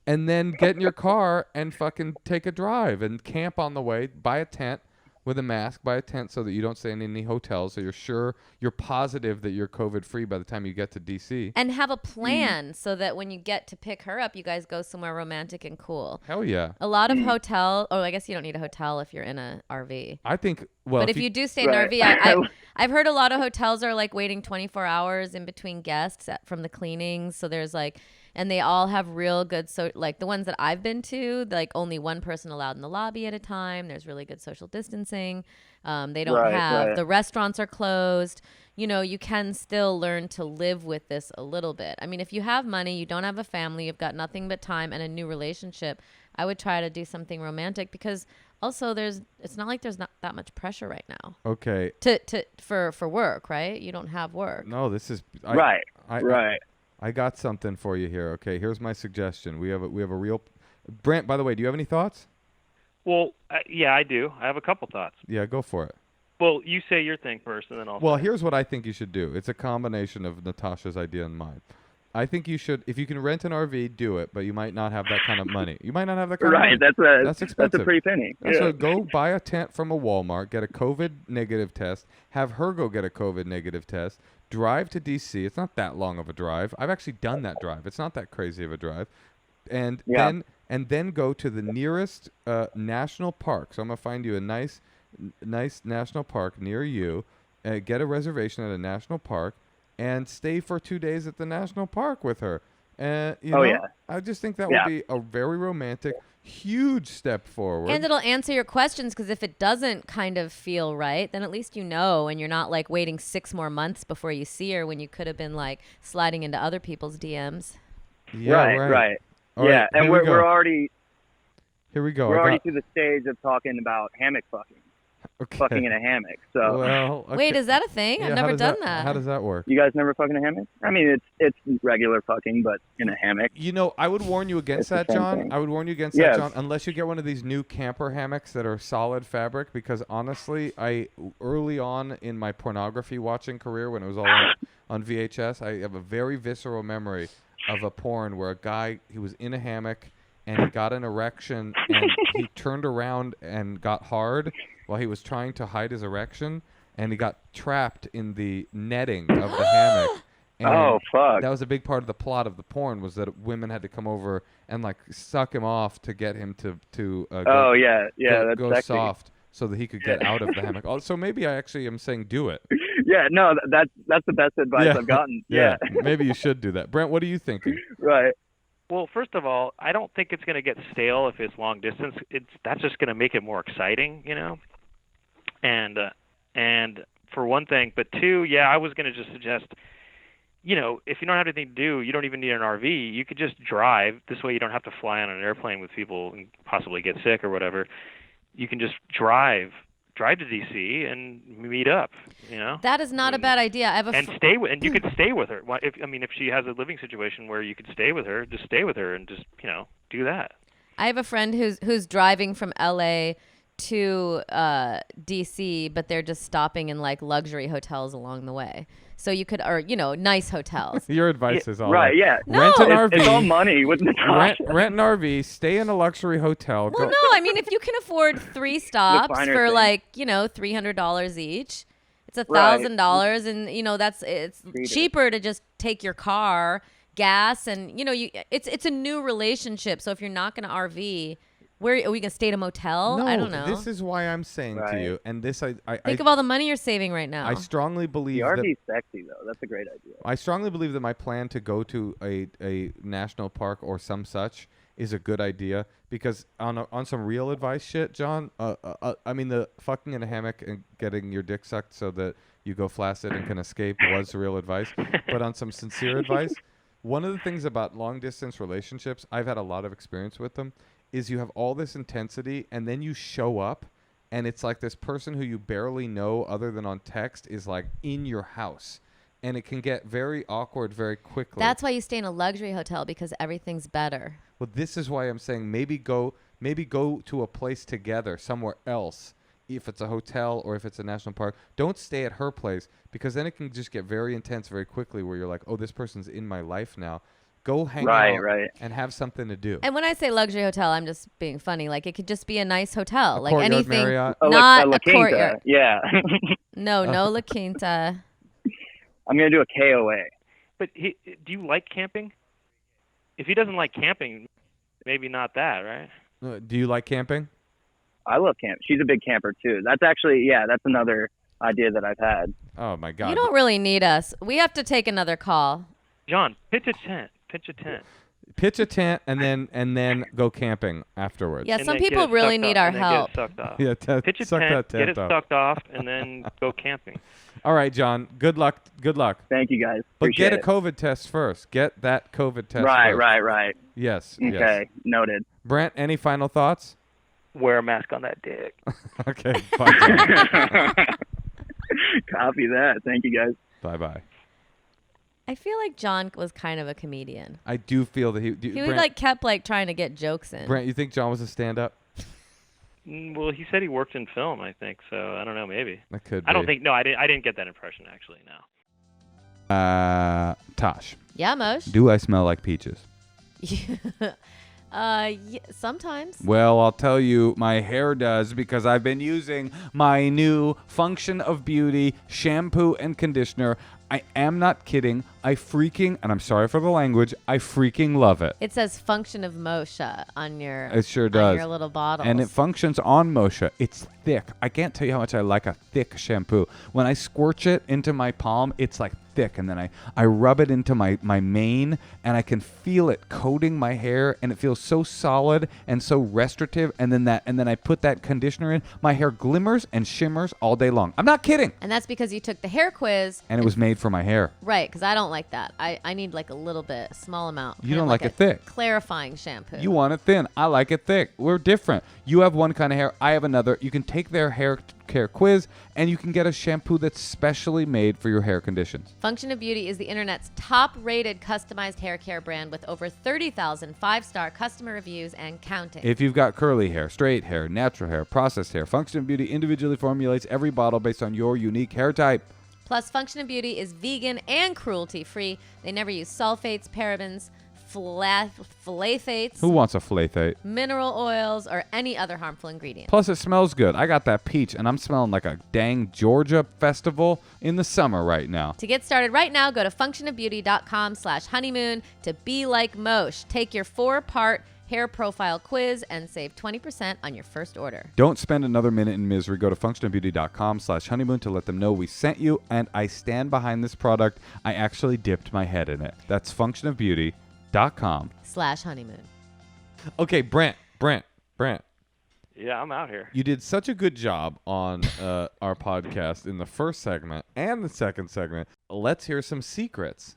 And then get in your car and fucking take a drive and camp on the way. Buy a tent with a mask. Buy a tent so that you don't stay in any hotels. So you're positive that you're COVID free by the time you get to DC. And have a plan so that when you get to pick her up, you guys go somewhere romantic and cool. Hell yeah. A lot of I guess you don't need a hotel if you're in a RV. I think, well. But if you do stay in an RV, I've heard a lot of hotels are like waiting 24 hours in between guests from the cleanings. So there's like, and they all have real good, like the ones that I've been to, like only one person allowed in the lobby at a time. There's really good social distancing. They don't have, the restaurants are closed. You know, you can still learn to live with this a little bit. I mean, if you have money, you don't have a family, you've got nothing but time and a new relationship, I would try to do something romantic because also it's not like there's not that much pressure right now. Okay. For work, right? You don't have work. No, this is right. I got something for you here. Okay, here's my suggestion. We have a real Brent. By the way, do you have any thoughts? Well, yeah, I do. I have a couple thoughts. Yeah, go for it. Well, you say your thing first, and then I'll. Well, here's what I think you should do. It's a combination of Natasha's idea and mine. I think you should. If you can rent an RV, do it. But you might not have that kind of money. You might not have that kind Right. of money. That's expensive. That's a pretty penny. Yeah. So go buy a tent from a Walmart, get a COVID negative test, have her go get a COVID negative test, drive to DC. It's not that long of a drive. I've actually done that drive. It's not that crazy of a drive. And then go to the nearest national park. So I'm gonna find you a nice national park near you. Get a reservation at a national park and stay for 2 days at the national park with her. I just think that would be a very romantic, huge step forward. And it'll answer your questions, because if it doesn't kind of feel right, then at least you know, and you're not like waiting 6 more months before you see her when you could have been like sliding into other people's DMs. Yeah, right. All yeah, right, and we're already here we go. We're already to the stage of talking about hammock fucking. Okay. Fucking in a hammock. So well, okay. Wait, is that a thing? I've never done that. How does that work? You guys never fucking in a hammock? I mean, it's regular fucking, but in a hammock. You know, I would warn you against that, John. thing. I would warn you against that, John, unless you get one of these new camper hammocks that are solid fabric. Because honestly, early on in my pornography watching career, when it was all on VHS, I have a very visceral memory of a porn where a guy, he was in a hammock and he got an erection and he turned around and got hard while he was trying to hide his erection, and he got trapped in the netting of the hammock. And oh, fuck. That was a big part of the plot of the porn, was that women had to come over and like suck him off to get him to go that's soft so that he could get out of the hammock. Oh, so maybe I actually am saying do it. Yeah, no, that's the best advice I've gotten. Yeah. Maybe you should do that. Brent, what are you thinking? Right. Well, first of all, I don't think it's going to get stale if it's long distance. That's just going to make it more exciting, you know. And for one thing, but two, I was going to just suggest, you know, if you don't have anything to do, you don't even need an RV. You could just drive. This way, you don't have to fly on an airplane with people and possibly get sick or whatever. You can just drive to DC and meet up. You know, that is not a bad idea. I have and you could stay with her. If she has a living situation where you could stay with her, just stay with her and just do that. I have a friend who's driving from LA to DC, but they're just stopping in like luxury hotels along the way. So you could, or nice hotels. Your advice is all right. Yeah. Rent an RV. It's all money with Natasha. Rent an RV. Stay in a luxury hotel. Well, no, I mean, if you can afford 3 stops for like $300 each, it's $1,000, and it's cheaper to just take your car, gas, and it's a new relationship. So if you're not going to RV. Where are we gonna stay at a motel? No, I don't know. This is why I'm saying to you, and this I think of all the money you're saving right now. I strongly believe the RV's sexy though. That's a great idea. I strongly believe that my plan to go to a national park or some such is a good idea, because on some real advice shit, John. I mean, the fucking in a hammock and getting your dick sucked so that you go flaccid and can escape was real advice. But on some sincere advice, one of the things about long distance relationships, I've had a lot of experience with them, is you have all this intensity and then you show up and it's like this person who you barely know other than on text is like in your house, and it can get very awkward very quickly. That's why you stay in a luxury hotel, because everything's better. Well, this is why I'm saying maybe go to a place together somewhere else, if it's a hotel or if it's a national park. Don't stay at her place, because then it can just get very intense very quickly where you're like, oh, this person's in my life now. Go hang out and have something to do. And when I say luxury hotel, I'm just being funny. Like, it could just be a nice hotel, like Courtyard anything, Marriott. not La a courtyard. Yeah. No La Quinta. I'm gonna do a KOA. But do you like camping? If he doesn't like camping, maybe not that, right? Do you like camping? I love camp. She's a big camper too. That's actually, that's another idea that I've had. Oh my God. You don't really need us. We have to take another call. John, pitch a tent. Pitch a tent and then go camping afterwards. Yeah, some people really need our help. Get it sucked off. Yeah, pitch a suck tent, that tent get it sucked off, and then go camping. All right, John. Good luck. Thank you, guys. But Appreciate get a COVID test first. Get that COVID test right, first. Right. Yes. Okay, noted. Brent, any final thoughts? Wear a mask on that dick. Okay, bye. Copy that. Thank you, guys. Bye-bye. I feel like John was kind of a comedian. I do feel that he Brent, kept trying to get jokes in. Brent, you think John was a stand-up? Well, he said he worked in film, I think, so I don't know, maybe. That could be. I don't think, no, I didn't get that impression, actually, no. Tosh, Yeah, Moshe. do I smell like peaches? Sometimes. Well, I'll tell you, my hair does because I've been using my new Function of Beauty shampoo and conditioner. I am not kidding. And I'm sorry for the language, I freaking love it. It says function of Moshe on your It sure on does. your little bottles. And it functions on Moshe. It's thick. I can't tell you how much I like a thick shampoo. When I squirch it into my palm, it's like thick. And then I rub it into my mane, and I can feel it coating my hair, and it feels so solid and so restorative. And then I put that conditioner in. My hair glimmers and shimmers all day long. I'm not kidding. And that's because you took the hair quiz. And it was made for my hair. Right, because I don't like that. I need like a little bit, small amount. You kind don't of like a it thick. Clarifying shampoo. You want it thin. I like it thick. We're different. You have one kind of hair. I have another. You can take their hair care quiz, and you can get a shampoo that's specially made for your hair conditions. Function of Beauty is the internet's top-rated customized hair care brand with over 30,000 five-star customer reviews and counting. If you've got curly hair, straight hair, natural hair, processed hair, Function of Beauty individually formulates every bottle based on your unique hair type. Plus, Function of Beauty is vegan and cruelty-free. They never use sulfates, parabens, phthalates, Who wants a phthalates? mineral oils, or any other harmful ingredient. Plus, it smells good. I got that peach, and I'm smelling like a dang Georgia festival in the summer right now. To get started right now, go to functionofbeauty.com/honeymoon to be like Moshe. Take your 4-part hair profile quiz and save 20% on your first order. Don't spend another minute in misery. Go to functionofbeauty.com/honeymoon to let them know we sent you, and I stand behind this product. I actually dipped my head in it. That's functionofbeauty.com/honeymoon. Okay, Brent. Yeah, I'm out here. You did such a good job on our podcast in the first segment and the second segment. Let's hear some secrets.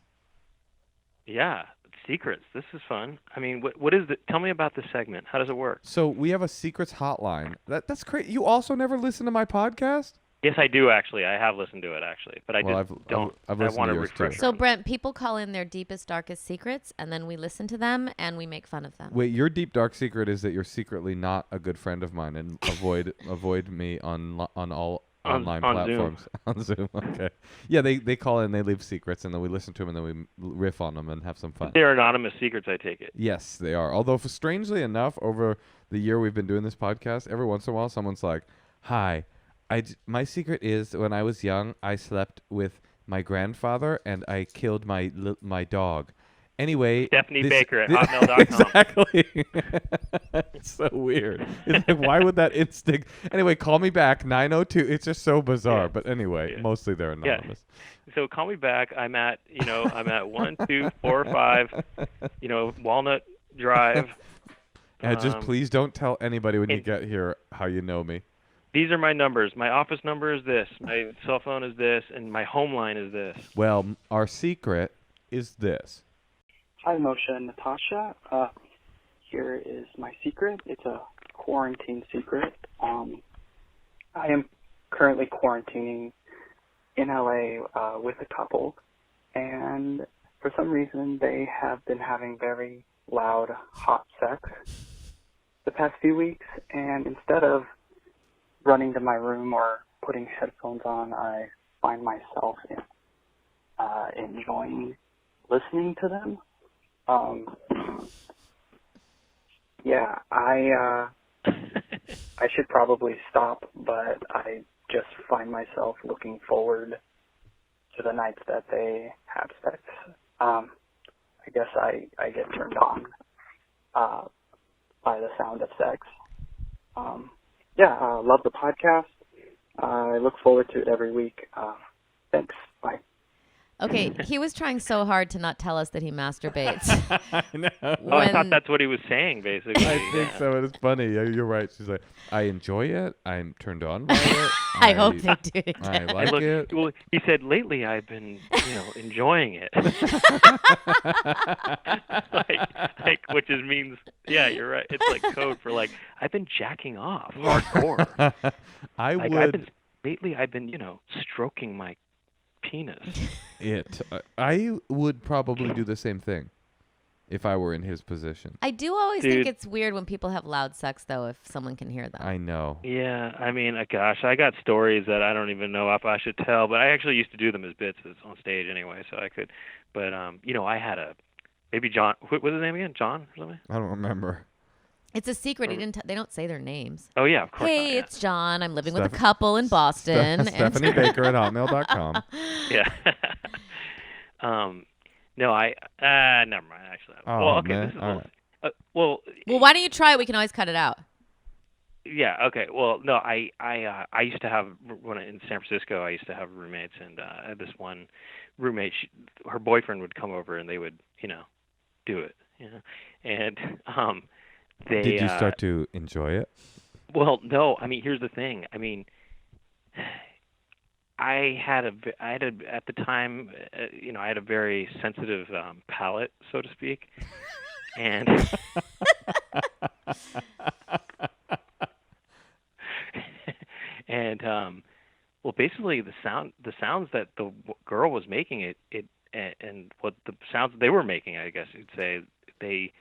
Yeah, secrets. This is fun. I mean, what is the? Tell me about this segment. How does it work? So we have a secrets hotline. That's great. You also never listen to my podcast? Yes, I do actually. I have listened to it actually, but I just don't. I've I listened want to to yours, refresh. too. So, Brent, people call in their deepest, darkest secrets, and then we listen to them, and we make fun of them. Wait, your deep dark secret is that you're secretly not a good friend of mine and avoid me on all online on platforms. On Zoom. Okay. Yeah, they call in, they leave secrets, and then we listen to them, and then we riff on them and have some fun. They're anonymous secrets, I take it. Yes, they are. Although, strangely enough, over the year we've been doing this podcast, every once in a while, someone's like, "Hi, my secret is when I was young, I slept with my grandfather and I killed my dog." Anyway, Stephanie Baker at hotmail.com. Exactly. It's so weird. It's like, why would that instinct? Anyway, call me back 902. It's just so bizarre. Yeah. But anyway, Yeah. mostly they're anonymous. Yeah. So call me back. I'm at 1245, Walnut Drive. And just please don't tell anybody when you and- get here how you know me. These are my numbers. My office number is this. My cell phone is this, and my home line is this. Well, our secret is this. Hi, Moshe and Natasha. Here is my secret. It's a quarantine secret. I am currently quarantining in LA with a couple, and for some reason they have been having very loud, hot sex the past few weeks, and instead of running to my room or putting headphones on, I find myself enjoying listening to them. I should probably stop, but I just find myself looking forward to the nights that they have sex. I guess I get turned on by the sound of sex. Love the podcast. I look forward to it every week. Thanks. Bye. Okay, he was trying so hard to not tell us that he masturbates. I know. I thought that's what he was saying, basically. I think so. It's funny. Yeah, you're right. She's like, I enjoy it. I'm turned on by it. I hope they do it I again. like it. Well, he said lately I've been, enjoying it. Which means, yeah, you're right. It's like code for I've been jacking off hardcore. Lately I've been, stroking my penis. I would probably do the same thing. if I were in his position. I do always Dude. think it's weird when people have loud sex, though, if someone can hear them. I know. Yeah, I mean, gosh, I got stories that I don't even know if I should tell, but I actually used to do them as bits on stage anyway, so I could. But I had maybe John. What was his name again? John or something? I don't remember. It's a secret. They don't say their names. Oh yeah, of course. Hey, not, yeah. it's John. I'm living with a couple in Boston. Stephanie Baker at hotmail.com. Yeah. No, never mind. Actually, Oh, well, okay. man. This is All right. Well, why don't you try it? We can always cut it out. Yeah. Okay. Well, no, I used to have when in San Francisco. I used to have roommates, and I had this one roommate. Her boyfriend would come over, and they would, do it. And they. Did you start to enjoy it? Well, no. I mean, here's the thing. I mean, I had at the time, I had a very sensitive palate, so to speak, and. And well, basically the sounds that the girl was making, and what the sounds they were making, I guess you'd say, they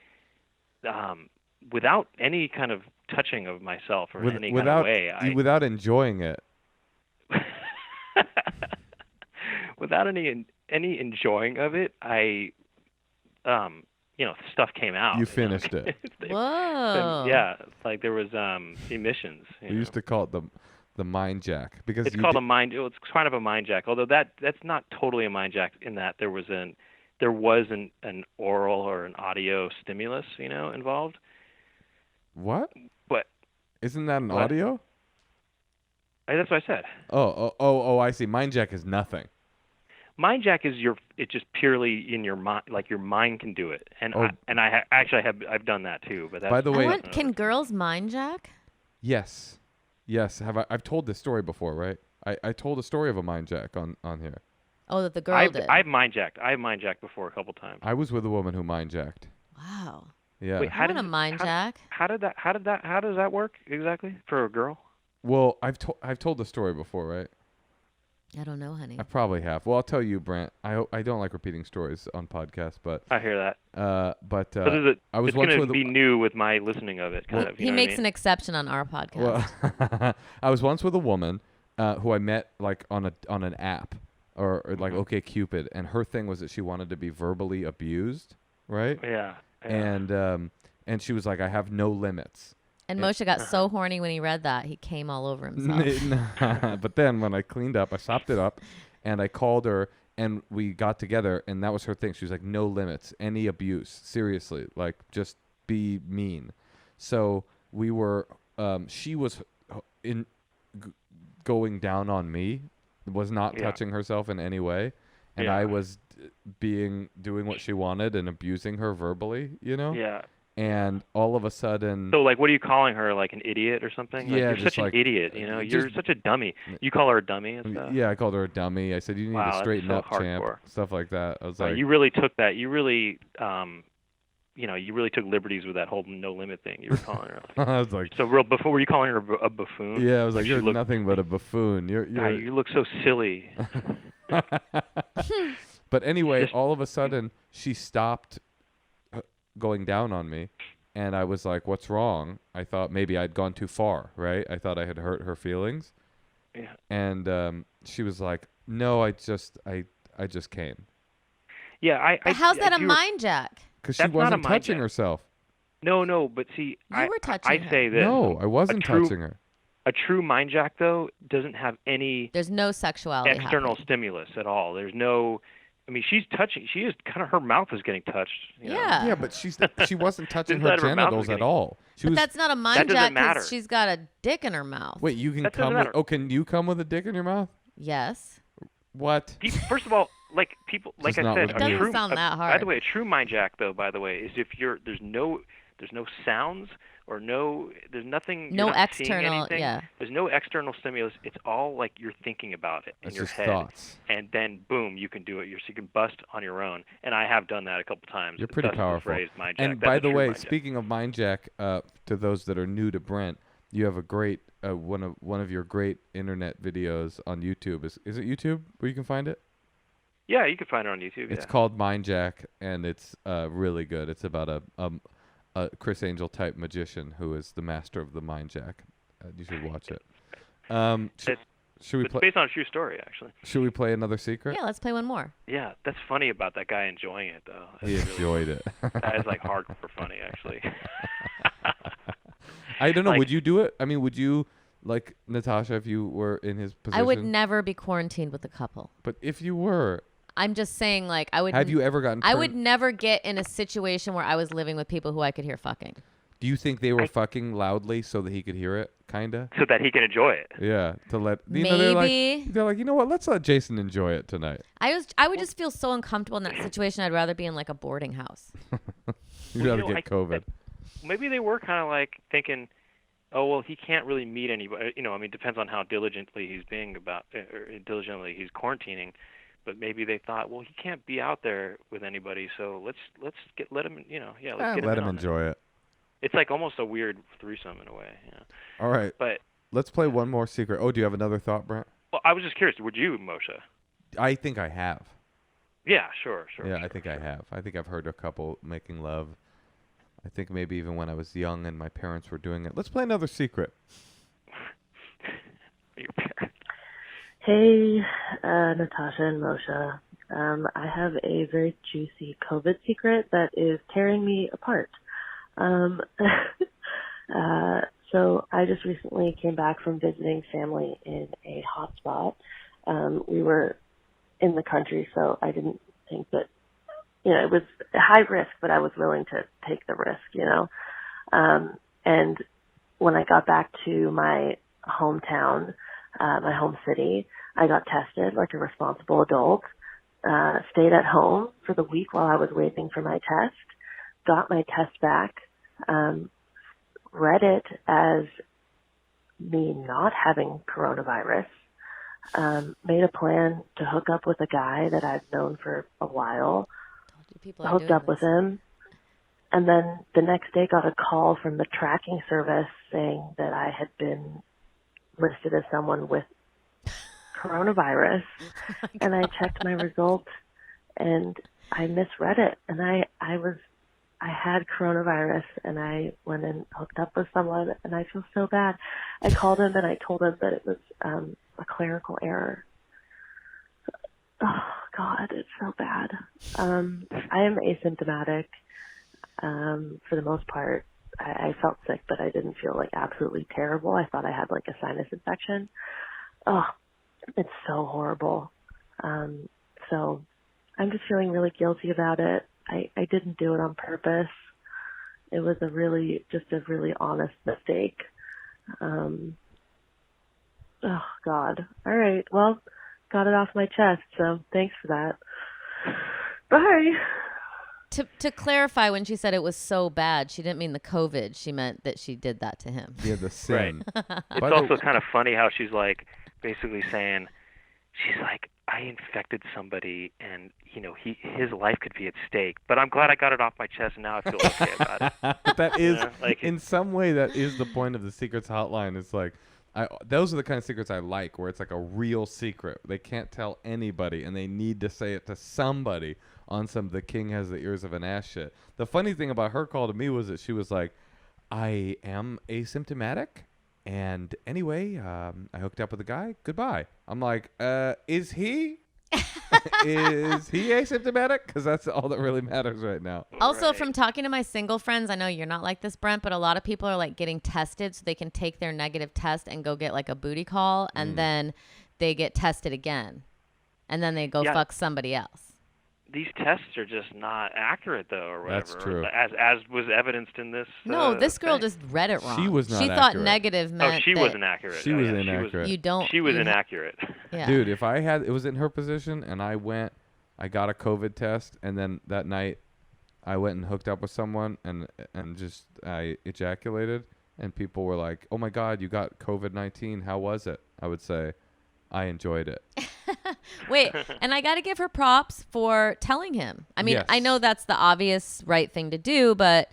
without any kind of touching of myself or any kind of way, without enjoying it. Without any enjoying of it, stuff came out. You finished it. Whoa. Yeah, like there was emissions. We used to call it the mind jack because it's called a mind. It's kind of a mind jack, although that's not totally a mind jack in that there was an oral or an audio stimulus, involved. What? But isn't that an audio? That's what I said. Oh! I see. Mind jack is nothing. Mind jack is it's just purely in your mind, like your mind can do it, and I've done that too. But that's, by the way, can girls mind jack? Yes. I've told this story before, right? I told a story of a mind jack on here. Oh, that the girl did. I've mind jacked. I've mind jacked before a couple times. I was with a woman who mind jacked. Wow. Yeah. Wait, I want a mind jack. How does that work exactly for a girl? Well, I've told the story before, right? I don't know, honey. I probably have. Well, I'll tell you, Brent. I don't like repeating stories on podcasts, but I hear that. I was it's once going with to be new with my listening of it. Kind of. He makes an exception on our podcast. Well, I was once with a woman who I met like on an app or like OkCupid, and her thing was that she wanted to be verbally abused, right? Yeah. And she was like, I have no limits. And Moshe got so horny when he read that, he came all over himself. But then when I cleaned up, I sopped it up, and I called her, and we got together, and that was her thing. She was like, no limits, any abuse, seriously, like just be mean. So we were, she was going down on me, was not touching herself in any way, and I was doing what she wanted and abusing her verbally, Yeah. And all of a sudden... So, like, what are you calling her? Like an idiot or something? Yeah, like, you're such an idiot, You're such a dummy. You call her a dummy and stuff? Yeah, I called her a dummy. I said, you need to straighten up, champ. Stuff like that. I was like... You really took that. You really, you really took liberties with that whole no limit thing you were calling her. Like. I was like... So, before, were you calling her a buffoon? Yeah, I was like, you're nothing but a buffoon. You look so silly. But anyway, all of a sudden, she stopped going down on me, and I was like, what's wrong? I thought maybe I'd gone too far, right? I thought I had hurt her feelings. Yeah. And she was like, no, I just came. Yeah, But how's that a mind jack? Because she wasn't touching herself. No, but see, you were touching her. I say this. No, I wasn't touching her. A true mind jack, though, doesn't have any... There's no sexuality external happening. Stimulus at all. There's no... I mean, she's touching. She is kind of. Her mouth is getting touched. Yeah. Yeah, but she wasn't touching her genitals at all. But that's not a mind jack matter. because she's got a dick in her mouth. Wait, you can come with... Oh, can you come with a dick in your mouth? Yes. What? First of all, like people, like I said, it doesn't sound that hard. By the way, a true mind jack, though, by the way, is if there's no sounds or there's nothing. No you're not external, seeing anything. yeah. There's no external stimulus. It's all like you're thinking about it in your head, thoughts. And then boom, you can do it. You can bust on your own, and I have done that a couple times. You're pretty Thus the powerful. phrase mind jack. And That's by a the true way, mind jack. speaking of mind jack, to those that are new to Brent, you have a great one of your great internet videos on YouTube. Is it YouTube where you can find it? Yeah, you can find it on YouTube. It's Yeah. called Mind Jack, and it's really good. It's about a Chris Angel type magician who is the master of the Mind Jack. You should watch it. Should we It's play? based on a true story, actually. Should we play another secret? Yeah, let's play one more. Yeah, that's funny about that guy enjoying it, though. He enjoyed it. That is like hardcore funny, actually. I don't know. Like- Would you do it? I mean, would you, like Natasha, if you were in his position? I would never be quarantined with a couple. But if you were, I'm just saying, like, I would. have you ever gotten? I would never get in a situation where I was living with people who I could hear fucking. Do you think they were fucking loudly so that he could hear it? Kinda. So that he can enjoy it. Yeah. To let. Maybe. They're like, you know what? Let's let Jason enjoy it tonight. I would just feel so uncomfortable in that situation. I'd rather be in like a boarding house. You'd rather get COVID. Maybe they were kind of like thinking, oh, well, he can't really meet anybody. I mean, it depends on how diligently he's being diligently he's quarantining. But maybe they thought, well, he can't be out there with anybody, so let's let him, let's get let him in on enjoy it. It's like almost a weird threesome in a way. All right. But let's play one more secret. Oh, do you have another thought, Brent? well, I was just curious. Would you, Moshe? I think I have. Yeah, sure. Yeah, I think I have. I think I've heard a couple making love. I think maybe even when I was young and my parents were doing it. Let's play another secret. Your parents. Hey, Natasha and Moshe. I have a very juicy COVID secret that is tearing me apart. So I just recently came back from visiting family in a hotspot. We were in the country, so I didn't think that, it was high risk, but I was willing to take the risk, and when I got back to my hometown, my home city, I got tested like a responsible adult, stayed at home for the week while I was waiting for my test, got my test back, read it as me not having coronavirus, made a plan to hook up with a guy that I've known for a while, hooked up with him, and then the next day got a call from the tracking service saying that I had been listed as someone with coronavirus, and I checked my results and I misread it, and I had coronavirus, and I went and hooked up with someone, and I feel so bad. I called him and I told him that it was a clerical error. Oh God, it's so bad. I am asymptomatic for the most part. I felt sick, but I didn't feel like absolutely terrible. I thought I had like a sinus infection. Oh, it's so horrible. So I'm just feeling really guilty about it. I didn't do it on purpose. It was a really honest mistake. Oh God. All right. Well, got it off my chest. So thanks for that. Bye. To clarify, when she said it was so bad, she didn't mean the COVID. She meant that she did that to him. Yeah, the sin. It's also kind of funny how she's like basically saying, she's like, I infected somebody, and his life could be at stake. But I'm glad I got it off my chest, and now I feel okay about it. That is, like in some way, that is the point of the Secrets Hotline. It's like, those are the kind of secrets I like, where it's like a real secret. They can't tell anybody, and they need to say it to somebody on some "the king has the ears of an ass" shit. The funny thing about her call to me was that she was like, I am asymptomatic. And anyway, I hooked up with a guy. Goodbye. I'm like, is he? Is he asymptomatic? Because that's all that really matters right now. Also, Right. from talking to my single friends, I know you're not like this, Brent, but a lot of people are like getting tested so they can take their negative test and go get like a booty call, and then they get tested again, and then they go fuck somebody else. These tests are just not accurate, though, or whatever. That's true. As was evidenced in this. No, this girl thing. just read it wrong. She was not She thought accurate. negative meant Oh, she that was inaccurate. She was inaccurate. You don't. She was you ha- inaccurate. Yeah. Dude, if it was in her position, and I got a COVID test, and then that night I went and hooked up with someone, and just I ejaculated, and people were like, "Oh my God, you got COVID-19. How was it?" I would say, "I enjoyed it." Wait, and I got to give her props for telling him. I mean, Yes. I know that's the obvious right thing to do, but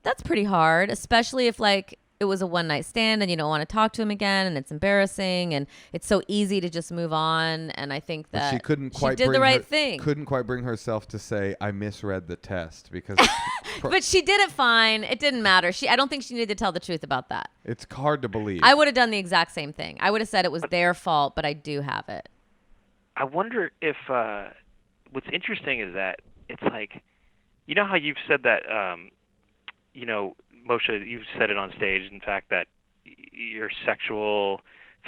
that's pretty hard, especially if like it was a one night stand and you don't want to talk to him again and it's embarrassing and it's so easy to just move on. And I think that she couldn't quite did the right thing. Couldn't quite bring herself to say, I misread the test because. But she did it fine. It didn't matter. I don't think she needed to tell the truth about that. It's hard to believe. I would have done the exact same thing. I would have said it was their fault, but I do have it. I wonder if what's interesting is that it's like, you know how you've said that, Moshe, you've said it on stage, in fact, that your sexual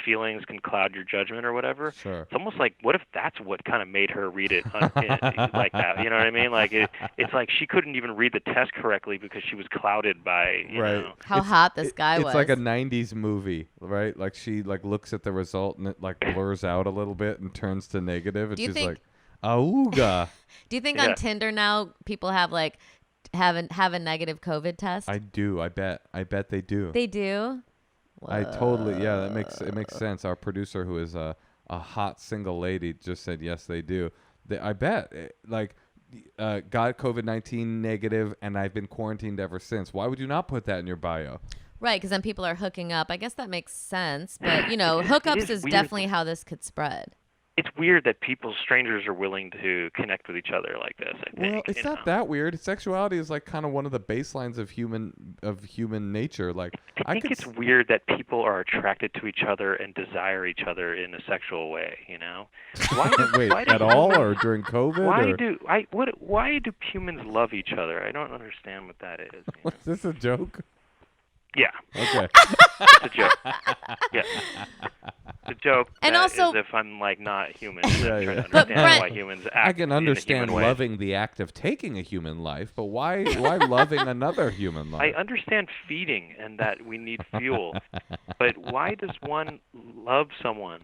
feelings can cloud your judgment or whatever. Sure. It's almost like, what if that's what kind of made her read it like that? You know what I mean? Like it's like she couldn't even read the test correctly because she was clouded by you know. How hot this guy was. It's like a 90s movie, right? Like she looks at the result and it blurs out a little bit and turns to negative, and she's like, "Auga." Do you think on Tinder now people have have a negative COVID test? I do. I bet they do. They do. Whoa. I totally, it makes sense. Our producer, who is a hot single lady, just said yes, they do. I bet got COVID-19 negative, and I've been quarantined ever since. Why would you not put that in your bio? Right, because then people are hooking up. I guess that makes sense, but hookups is definitely how this could spread. It's weird that strangers are willing to connect with each other like this, I think. Well, it's not that weird. Sexuality is kind of one of the baselines of human nature. I think it's weird that people are attracted to each other and desire each other in a sexual way, Why at all or during COVID? Why do humans love each other? I don't understand what that is. Is this a joke? Yeah. Okay. It's a joke. Yeah. It's a joke. And also, if I'm not human, I'm trying to understand Brent, why humans act. I can understand in a human way. loving the act of taking a human life, but why loving another human life? I understand feeding and that we need fuel, but why does one love someone?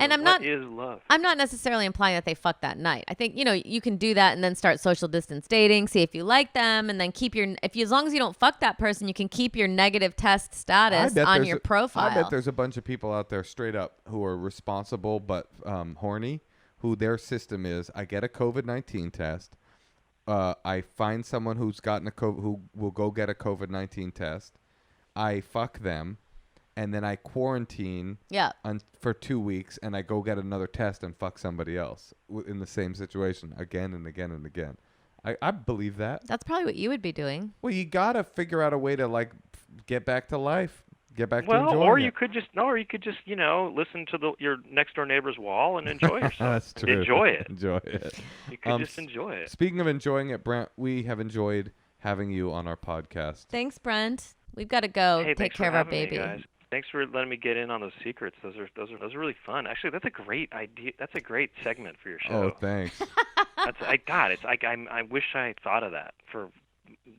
And what is love? I'm not necessarily implying that they fuck that night. I think, you can do that and then start social distance dating, see if you like them, and then keep as long as you don't fuck that person, you can keep your negative test status on your profile. I bet there's a bunch of people out there straight up who are responsible but horny, who their system is, I get a COVID-19 test, I find someone who's gotten who will go get a COVID-19 test, I fuck them, and then I quarantine for 2 weeks, and I go get another test and fuck somebody else in the same situation again and again and again. I believe that. That's probably what you would be doing. Well, you got to figure out a way to get back to life, get back to enjoying or it. you could just listen to your next door neighbor's wall and enjoy yourself. That's true. Enjoy it. Enjoy it. You could just enjoy it. Speaking of enjoying it, Brent, we have enjoyed having you on our podcast. Thanks, Brent. We've got to go take care of our baby. Guys. Thanks for letting me get in on those secrets. Those are really fun. Actually, that's a great idea. That's a great segment for your show. Oh, thanks. I wish I thought of that for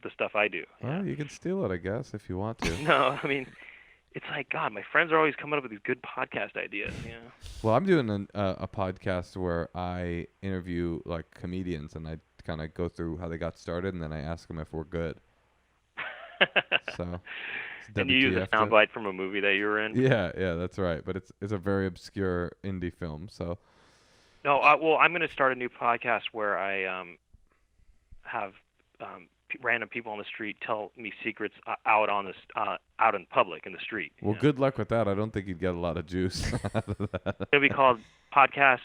the stuff I do. Well, you can steal it, I guess, if you want to. No, I mean, it's like, God, my friends are always coming up with these good podcast ideas. Well, I'm doing a podcast where I interview comedians, and I kind of go through how they got started, and then I ask them if we're good. So. And you use a soundbite from a movie that you were in? Yeah, that's right. But it's a very obscure indie film, so. No, well, I'm going to start a new podcast where I have random people on the street tell me secrets out in public in the street. Well, good luck with that. I don't think you'd get a lot of juice out of that. It'll be called Podcast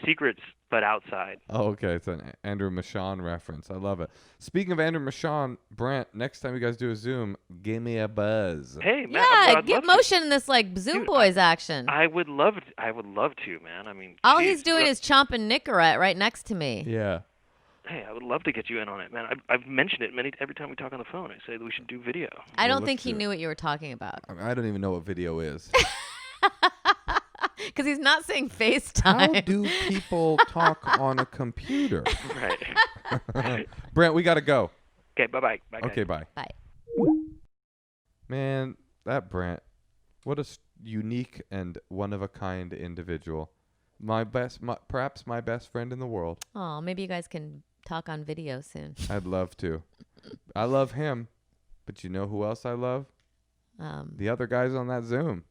Secrets, but outside. Oh, okay. It's an Andrew Moshe reference. I love it. Speaking of Andrew Moshe, Brent, next time you guys do a Zoom, give me a buzz. Hey, man. Yeah, get Moshe in this Zoom Boys action. I would love to, man. I mean, all he's doing is chomping Nicorette right next to me. Yeah. Hey, I would love to get you in on it, man. I've mentioned it every time we talk on the phone. I say that we should do video. I don't think he knew what you were talking about. I don't even know what video is. Because he's not saying FaceTime. How do people talk on a computer? Right. Brent, we got to go. Okay, bye-bye. Bye, okay, bye. Bye. Man, that Brent, what a unique and one-of-a-kind individual. Perhaps my best friend in the world. Oh, maybe you guys can talk on video soon. I'd love to. I love him. But you know who else I love? The other guys on that Zoom.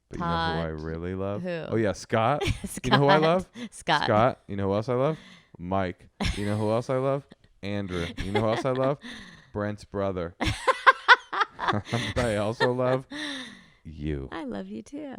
But Todd. You know who I really love? Who? Oh, yeah, Scott. You know who I love? Scott. You know who else I love? Mike. You know who else I love? Andrew. You know who else I love? Brent's brother. But I also love you. I love you too.